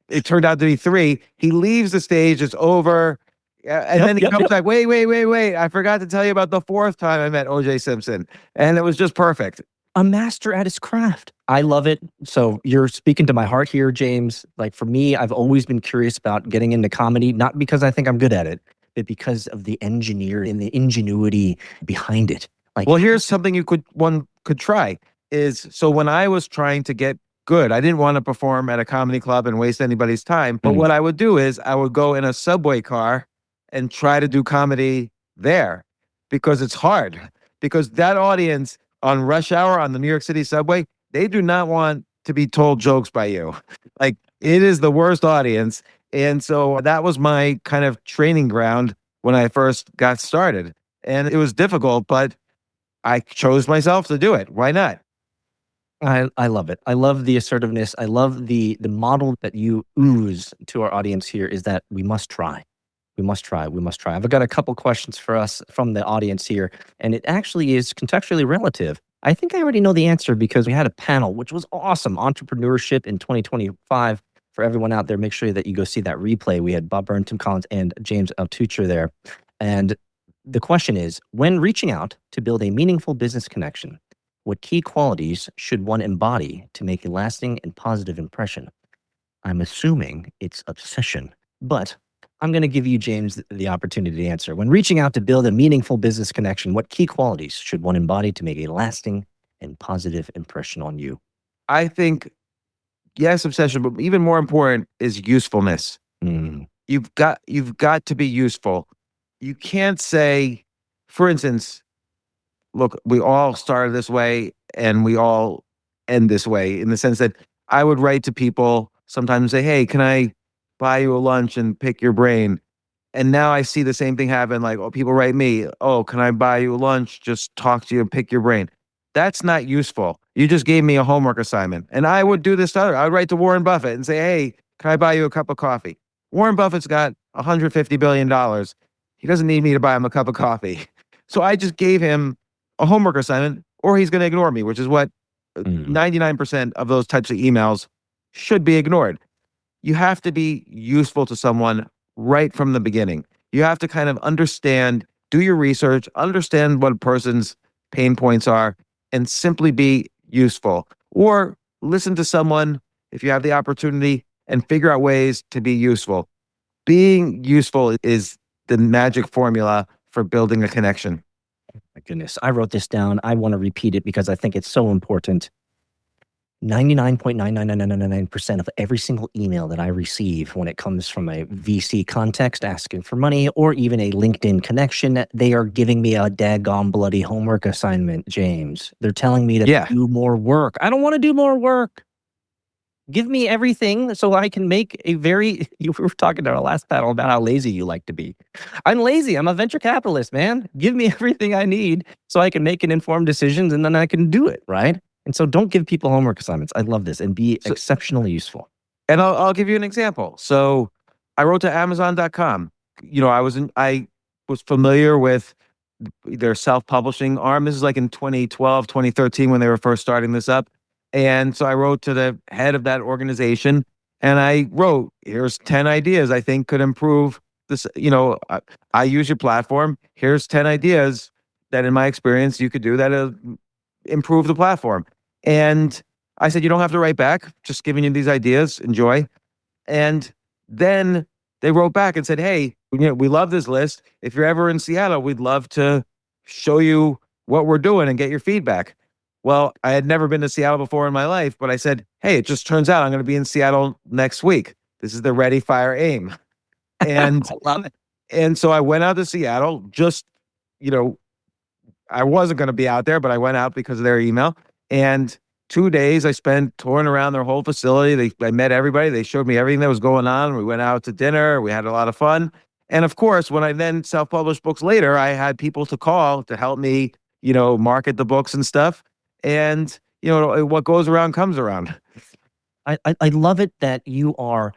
It turned out to be 3. He leaves the stage. It's over. And then he comes back, wait. I forgot to tell you about the 4th time I met O.J. Simpson. And it was just perfect. A master at his craft. I love it. So you're speaking to my heart here, James. Like for me, I've always been curious about getting into comedy, not because I think I'm good at it, but because of the engineer and the ingenuity behind it. Like, well, here's something one could try is, so when I was trying to get good, I didn't want to perform at a comedy club and waste anybody's time. But what I would do is I would go in a subway car and try to do comedy there, because it's hard. Because that audience on rush hour on the New York City subway, they do not want to be told jokes by you. Like, it is the worst audience. And so that was my kind of training ground when I first got started. And it was difficult, but I chose myself to do it. Why not? I love it. I love the assertiveness. I love the model that you ooze to our audience here, is that we must try. We must try. I've got a couple questions for us from the audience here, and it actually is contextually relative. I think I already know the answer because we had a panel, which was awesome. Entrepreneurship in 2025. For everyone out there, make sure that you go see that replay. We had Bob Byrne, Tim Collins, and James Altucher there. And the question is, when reaching out to build a meaningful business connection, What key qualities should one embody to make a lasting and positive impression? I'm assuming it's obsession, but I'm going to give you, James, the opportunity to answer. When reaching out to build a meaningful business connection, what key qualities should one embody to make a lasting and positive impression on you? I think, yes, obsession, but even more important is usefulness. Mm, You've got to be useful. You can't say, for instance, look, we all started this way and we all end this way, in the sense that I would write to people sometimes and say, hey, can I buy you a lunch and pick your brain? And now I see the same thing happen. Like, oh, people write me, oh, can I buy you a lunch? Just talk to you and pick your brain. That's not useful. You just gave me a homework assignment. And I would do this to other. I would write to Warren Buffett and say, hey, can I buy you a cup of coffee? Warren Buffett's got $150 billion. He doesn't need me to buy him a cup of coffee. So I just gave him a homework assignment, or he's going to ignore me, which is what 99% of those types of emails should be ignored. You have to be useful to someone right from the beginning. You have to kind of understand, do your research, understand what a person's pain points are, and simply be useful. Or listen to someone if you have the opportunity and figure out ways to be useful. Being useful is the magic formula for building a connection. my goodness. I wrote this down. I want to repeat it because I think it's so important. 99.99999% of every single email that I receive when it comes from a VC context asking for money or even a LinkedIn connection, they are giving me a daggone bloody homework assignment, James. They're telling me to do more work. I don't want to do more work. Give me everything so I can make a very, you were talking in our last panel about how lazy you like to be. I'm lazy. I'm a venture capitalist, man. Give me everything I need so I can make an informed decisions and then I can do it, right? And so don't give people homework assignments. I love this, and be exceptionally useful. And I'll give you an example. So I wrote to Amazon.com. You know, I was familiar with their self-publishing arm. This is like in 2012, 2013 when they were first starting this up. And so I wrote to the head of that organization and I wrote, here's 10 ideas I think could improve this. You know, I use your platform. Here's 10 ideas that in my experience you could do that improve the platform. And I said, you don't have to write back, just giving you these ideas, enjoy. And then they wrote back and said, hey, you know, we love this list. If you're ever in Seattle, we'd love to show you what we're doing and get your feedback. Well, I had never been to Seattle before in my life, but I said, hey, it just turns out I'm going to be in Seattle next week. This is the Ready, Fire, Aim. And I love it. And so I went out to Seattle, just, you know, I wasn't going to be out there, but I went out because of their email. And 2 days I spent touring around their whole facility. I met everybody. They showed me everything that was going on. We went out to dinner. We had a lot of fun. And of course, when I then self-published books later, I had people to call to help me, you know, market the books and stuff. And, you know, what goes around comes around. I love it that you are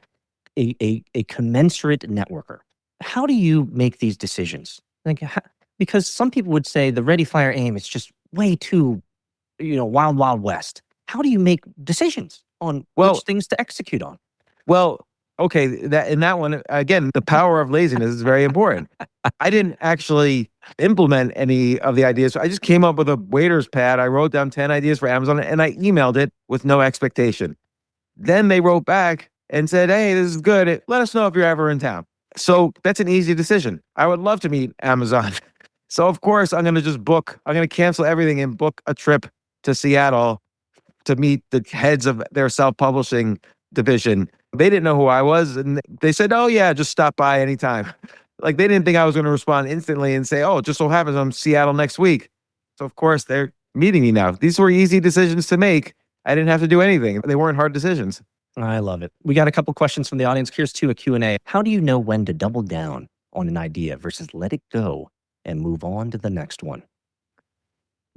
a commensurate networker. How do you make these decisions? Like, because some people would say the Ready, Fire, Aim is just way too, you know, wild, wild west. How do you make decisions on which things to execute on? Well, okay, that one, again, the power of laziness is very important. I didn't actually implement any of the ideas. So I just came up with a waiter's pad. I wrote down 10 ideas for Amazon and I emailed it with no expectation. Then they wrote back and said, hey, this is good. Let us know if you're ever in town. So that's an easy decision. I would love to meet Amazon. So of course, I'm going to cancel everything and book a trip to Seattle to meet the heads of their self-publishing division. They didn't know who I was. And they said, oh yeah, just stop by anytime. Like they didn't think I was going to respond instantly and say, oh, it just so happens I'm in Seattle next week. So of course they're meeting me now. These were easy decisions to make. I didn't have to do anything. They weren't hard decisions. I love it. We got a couple questions from the audience. Here's a Q&A. How do you know when to double down on an idea versus let it go and move on to the next one?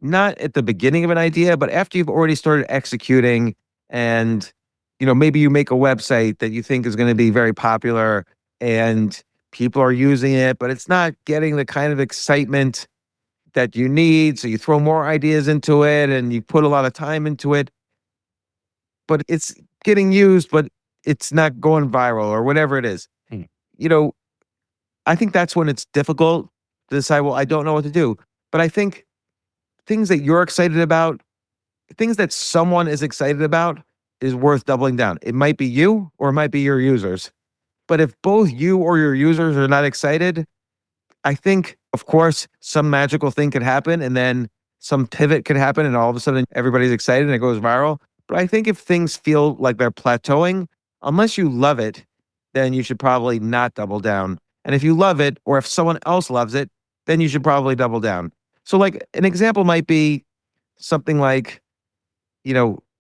Not at the beginning of an idea, but after you've already started executing and, you know, maybe you make a website that you think is going to be very popular and people are using it, but it's not getting the kind of excitement that you need. So you throw more ideas into it and you put a lot of time into it, but it's getting used, but it's not going viral or whatever it is. You know, I think that's when it's difficult to decide, well, I don't know what to do. But I think things that you're excited about, things that someone is excited about is worth doubling down. It might be you or it might be your users. But if both you or your users are not excited, I think, of course, some magical thing could happen and then some pivot could happen and all of a sudden everybody's excited and it goes viral. But I think if things feel like they're plateauing, unless you love it, then you should probably not double down. And if you love it, or if someone else loves it, then you should probably double down. So like an example might be something like,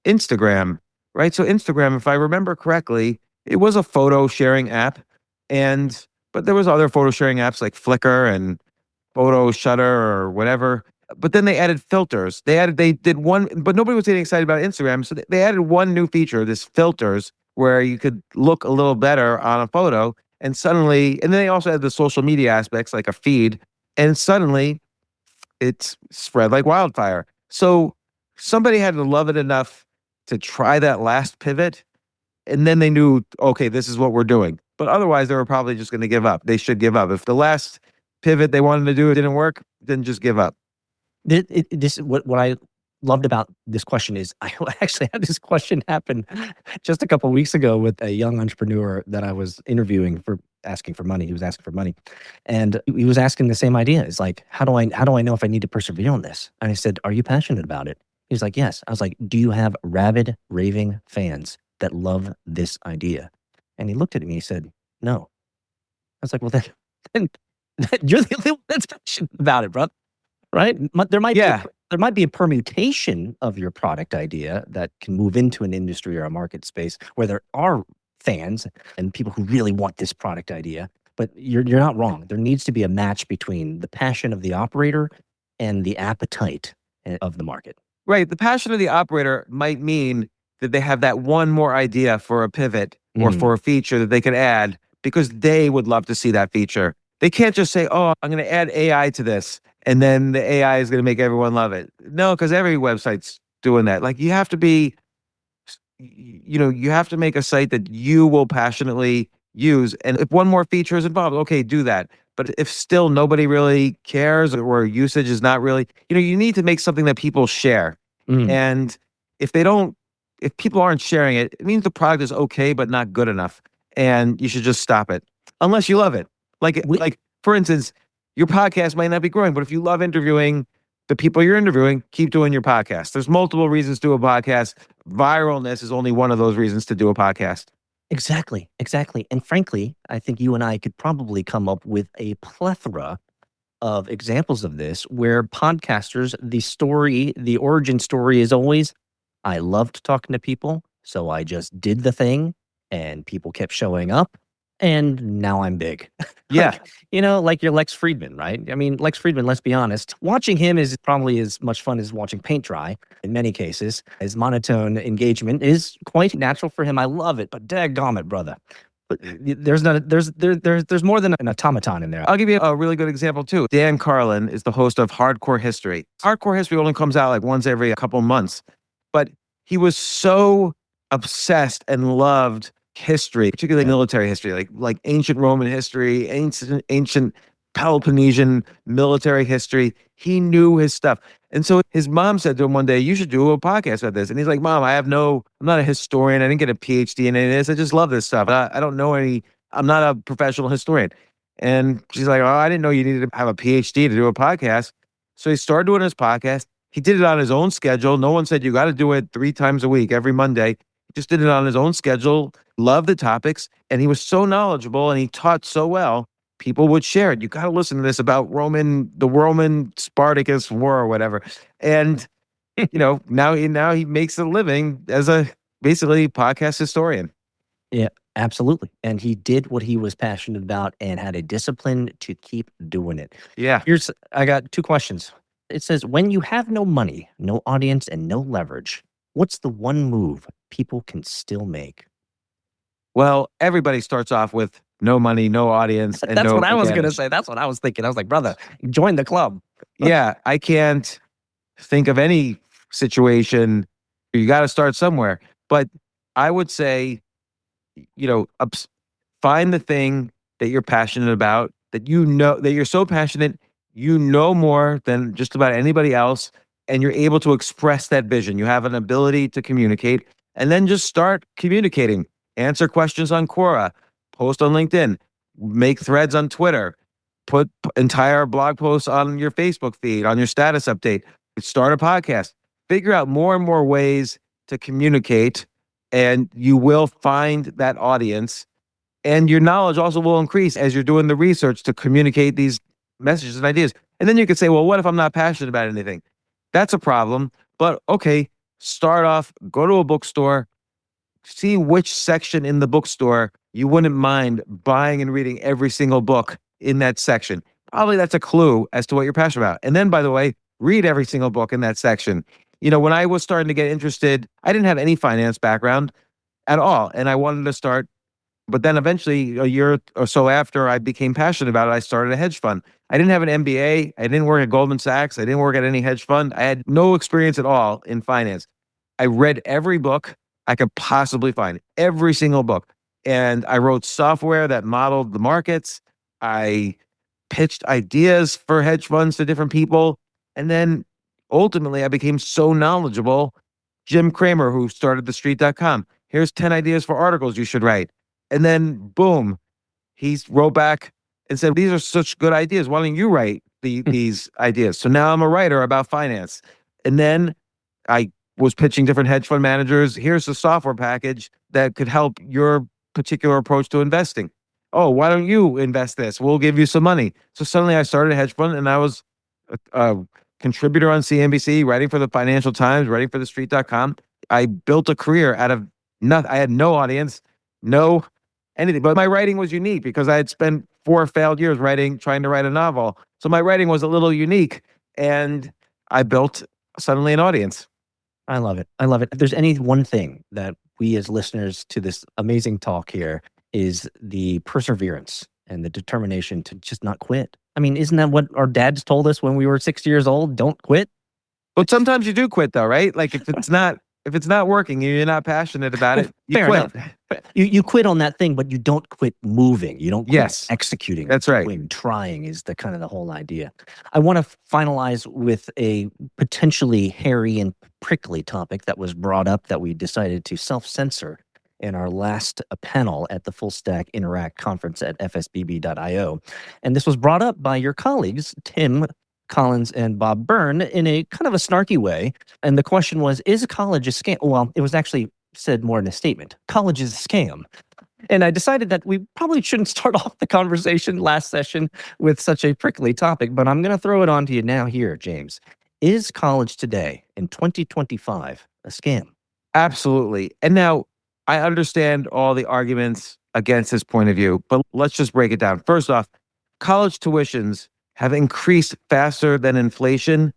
Instagram, right? So Instagram, if I remember correctly, it was a photo sharing app, but there was other photo sharing apps like Flickr and Photo Shutter or whatever. But then they added filters. They did one, but nobody was getting excited about Instagram. So they added one new feature, this filters, where you could look a little better on a photo. And then they also had the social media aspects like a feed. And suddenly it's spread like wildfire. So somebody had to love it enough to try that last pivot. And then they knew, okay, this is what we're doing. But otherwise, they were probably just going to give up. They should give up. If the last pivot they wanted to do didn't work, then just give up. What I loved about this question is I actually had this question happen just a couple of weeks ago with a young entrepreneur that I was interviewing for asking for money. He was asking for money, and he was asking the same idea. It's like, how do I know if I need to persevere on this? And I said, are you passionate about it? He's like, yes. I was like, do you have rabid, raving fans that love this idea? And he looked at me and he said, no. I was like, well, then you're the only one that's passionate about it, bro. Right? There might be a permutation of your product idea that can move into an industry or a market space where there are fans and people who really want this product idea. But you're not wrong. There needs to be a match between the passion of the operator and the appetite of the market. Right. The passion of the operator might mean that they have that one more idea for a pivot or for a feature that they could add because they would love to see that feature. They can't just say, oh, I'm going to add AI to this, and then the AI is going to make everyone love it. No, because every website's doing that. Like you have to make a site that you will passionately use. And if one more feature is involved, okay, do that. But if still nobody really cares or usage is not really, you need to make something that people share. And if people aren't sharing it, it means the product is okay, but not good enough. And you should just stop it unless you love it. Like for instance, your podcast might not be growing, but if you love interviewing the people you're interviewing, keep doing your podcast. There's multiple reasons to do a podcast. Viralness is only one of those reasons to do a podcast. Exactly. And frankly, I think you and I could probably come up with a plethora of examples of this where podcasters, the origin story is always, I loved talking to people, so I just did the thing and people kept showing up. And now I'm big. Yeah. Like your Lex Friedman, right? I mean, Lex Friedman, let's be honest, watching him is probably as much fun as watching paint dry in many cases. His monotone engagement is quite natural for him. I love it, but daggone it, brother. But there's more than an automaton in there. I'll give you a really good example too. Dan Carlin is the host of Hardcore History. Hardcore History only comes out like once every couple months, but he was so obsessed and loved history, particularly military history, like ancient Roman history, ancient Peloponnesian military history. He knew his stuff. And so his mom said to him one day, you should do a podcast about this. And he's like, Mom, I'm not a historian. I didn't get a PhD in any of this. I just love this stuff. I don't know I'm not a professional historian. And she's like, oh, I didn't know you needed to have a PhD to do a podcast. So he started doing his podcast. He did it on his own schedule. No one said you got to do it 3 times a week, every Monday. He just did it on his own schedule, loved the topics, and he was so knowledgeable and he taught so well, people would share it. You got to listen to this about the Roman Spartacus War or whatever. And, now he makes a living as a basically podcast historian. Yeah, absolutely. And he did what he was passionate about and had a discipline to keep doing it. Yeah. I got 2 questions. It says, when you have no money, no audience, and no leverage, what's the one move people can still make? Well, everybody starts off with no money, no audience. And That's what I was going to say. That's what I was thinking. I was like, brother, join the club. Yeah, I can't think of any situation. You got to start somewhere. But I would say, find the thing that you're passionate about, that that you're so passionate, more than just about anybody else, and you're able to express that vision. You have an ability to communicate, and then just start communicating. Answer questions on Quora, post on LinkedIn, make threads on Twitter, put entire blog posts on your Facebook feed, on your status update, start a podcast, figure out more and more ways to communicate, and you will find that audience. And your knowledge also will increase as you're doing the research to communicate these messages and ideas. And then you could say, well, what if I'm not passionate about anything? That's a problem. But okay, start off, go to a bookstore, see which section in the bookstore you wouldn't mind buying and reading every single book in that section. Probably that's a clue as to what you're passionate about. And then, by the way, read every single book in that section. When I was starting to get interested, I didn't have any finance background at all. And I wanted to start. But then eventually, a year or so after I became passionate about it, I started a hedge fund. I didn't have an MBA. I didn't work at Goldman Sachs. I didn't work at any hedge fund. I had no experience at all in finance. I read every book I could possibly find, every single book. And I wrote software that modeled the markets. I pitched ideas for hedge funds to different people. And then ultimately, I became so knowledgeable. Jim Cramer, who started TheStreet.com, here's 10 ideas for articles you should write. And then, boom, he wrote back and said, these are such good ideas. Why don't you write these ideas? So now I'm a writer about finance. And then I was pitching different hedge fund managers. Here's a software package that could help your particular approach to investing. Oh, why don't you invest this? We'll give you some money. So suddenly I started a hedge fund, and I was a contributor on CNBC, writing for the Financial Times, writing for TheStreet.com. I built a career out of nothing. I had no audience, no anything. But my writing was unique because I had spent 4 failed years trying to write a novel. So my writing was a little unique, and I built suddenly an audience. I love it. I love it. If there's any one thing that we as listeners to this amazing talk here is the perseverance and the determination to just not quit. I mean, isn't that what our dads told us when we were 6 years old? Don't quit. But sometimes you do quit, though, right? Like if it's not working, you're not passionate about it, you Fair quit. enough. You quit on that thing, but you don't quit moving. You don't quit executing. That's right. Doing, trying is the kind of the whole idea. I want to finalize with a potentially hairy and prickly topic that was brought up that we decided to self-censor in our last panel at the Full Stack Interact conference at fsbb.io. And this was brought up by your colleagues, Tim Collins and Bob Byrne, in a kind of a snarky way. And the question was, is college a scam? Well, it was actually said more in a statement. College is a scam. And I decided that we probably shouldn't start off the conversation last session with such a prickly topic, but I'm going to throw it on to you now here, James. Is college today in 2025 a scam? Absolutely. And now I understand all the arguments against this point of view, but let's just break it down. First off, college tuitions have increased faster than inflation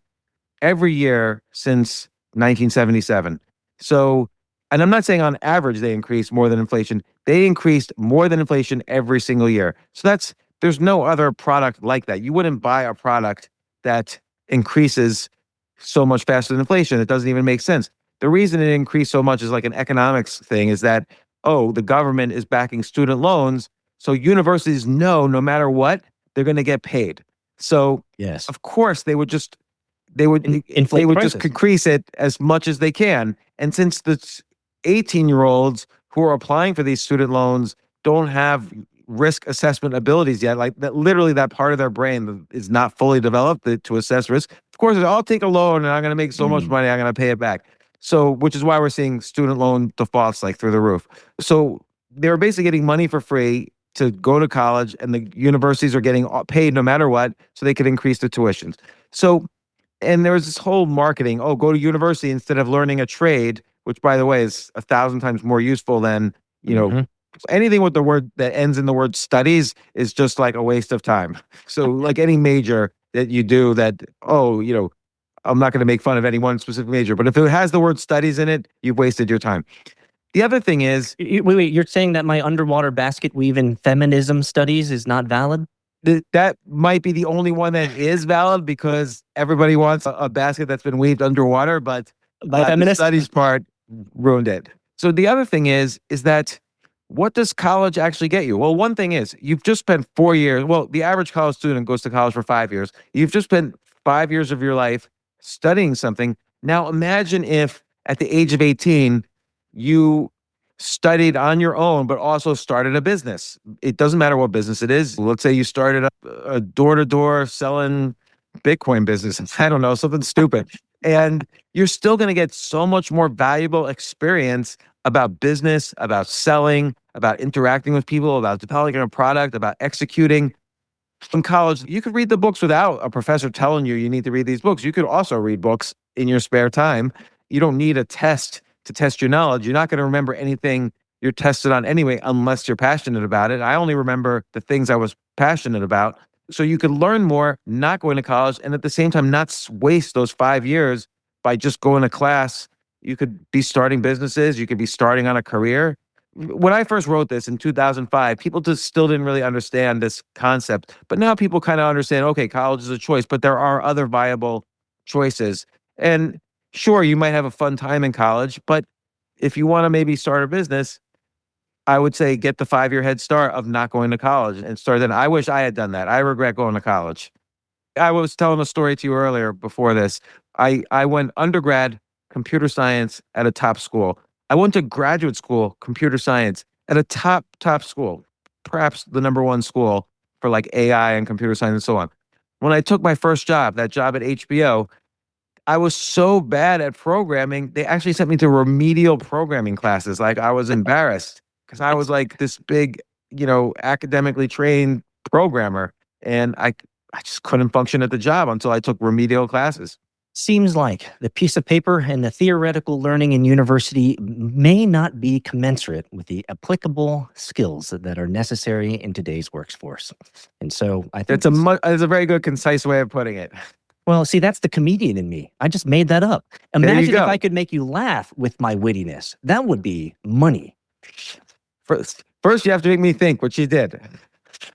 every year since 1977. So, and I'm not saying on average they increase more than inflation. They increased more than inflation every single year. So there's no other product like that. You wouldn't buy a product that increases so much faster than inflation. It doesn't even make sense. The reason it increased so much is like an economics thing, is that, the government is backing student loans. So universities know no matter what, they're going to get paid. So yes, of course they would inflate prices. Just increase it as much as they can. And since the 18-year-olds who are applying for these student loans don't have risk assessment abilities yet, like that, literally that part of their brain is not fully developed to assess risk. Of course, I'll take a loan and I'm going to make so much money, I'm going to pay it back. So, which is why we're seeing student loan defaults like through the roof. So they're basically getting money for free to go to college, and the universities are getting paid no matter what, so they could increase the tuitions. So, and there was this whole marketing, go to university instead of learning a trade, which by the way is 1,000 times more useful than, anything with the word that ends in the word studies is just like a waste of time. So like any major that you do that, I'm not going to make fun of any one specific major, but if it has the word studies in it, you've wasted your time. The other thing is... Wait, you're saying that my underwater basket weave in feminism studies is not valid? That might be the only one that is valid because everybody wants a basket that's been weaved underwater, but the studies part ruined it. So the other thing is that what does college actually get you? Well, one thing is you've just spent 4 years. Well, the average college student goes to college for 5 years. You've just spent 5 years of your life studying something. Now imagine if at the age of 18, you studied on your own, but also started a business. It doesn't matter what business it is. Let's say you started a door-to-door selling Bitcoin business. I don't know, something stupid. And you're still going to get so much more valuable experience about business, about selling, about interacting with people, about developing a product, about executing. In college, you could read the books without a professor telling you need to read these books. You could also read books in your spare time. You don't need a test to test your knowledge. You're not going to remember anything you're tested on anyway, unless you're passionate about it. I only remember the things I was passionate about. So you could learn more not going to college, and at the same time, not waste those 5 years by just going to class. You could be starting businesses. You could be starting on a career. When I first wrote this in 2005, people just still didn't really understand this concept. But now people kind of understand, okay, college is a choice, but there are other viable choices. And sure, you might have a fun time in college, but if you want to maybe start a business, I would say get the 5-year head start of not going to college and start then. I wish I had done that. I regret going to college. I was telling a story to you earlier before this. I went undergrad computer science at a top school. I went to graduate school, computer science, at a top school, perhaps the number one school for like AI and computer science and so on. When I took my first job, that job at HBO, I was so bad at programming, they actually sent me to remedial programming classes. Like I was embarrassed because I was like this big, academically trained programmer. And I just couldn't function at the job until I took remedial classes. Seems like the piece of paper and the theoretical learning in university may not be commensurate with the applicable skills that are necessary in today's workforce. And so I think it's a very good, concise way of putting it. Well, see, that's the comedian in me. I just made that up. Imagine if I could make you laugh with my wittiness. That would be money. First, you have to make me think, which you did.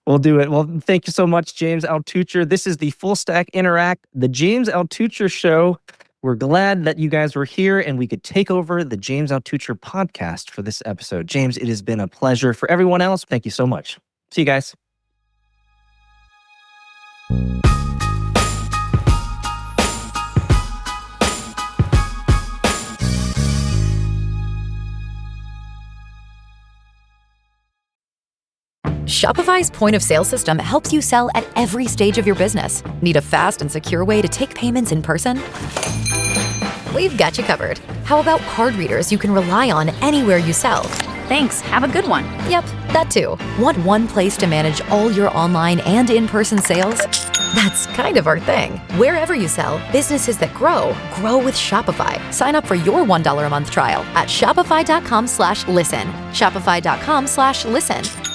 We'll do it. Well, thank you so much, James Altucher. This is the Full Stack Interact, the James Altucher Show. We're glad that you guys were here and we could take over the James Altucher podcast for this episode. James, it has been a pleasure. For everyone else, thank you so much. See you guys. Shopify's point of sale system helps you sell at every stage of your business. Need a fast and secure way to take payments in person? We've got you covered. How about card readers you can rely on anywhere you sell? Thanks. Have a good one. Yep, that too. Want one place to manage all your online and in-person sales? That's kind of our thing. Wherever you sell, businesses that grow with Shopify. Sign up for your $1 a month trial at shopify.com/listen. Shopify.com/listen.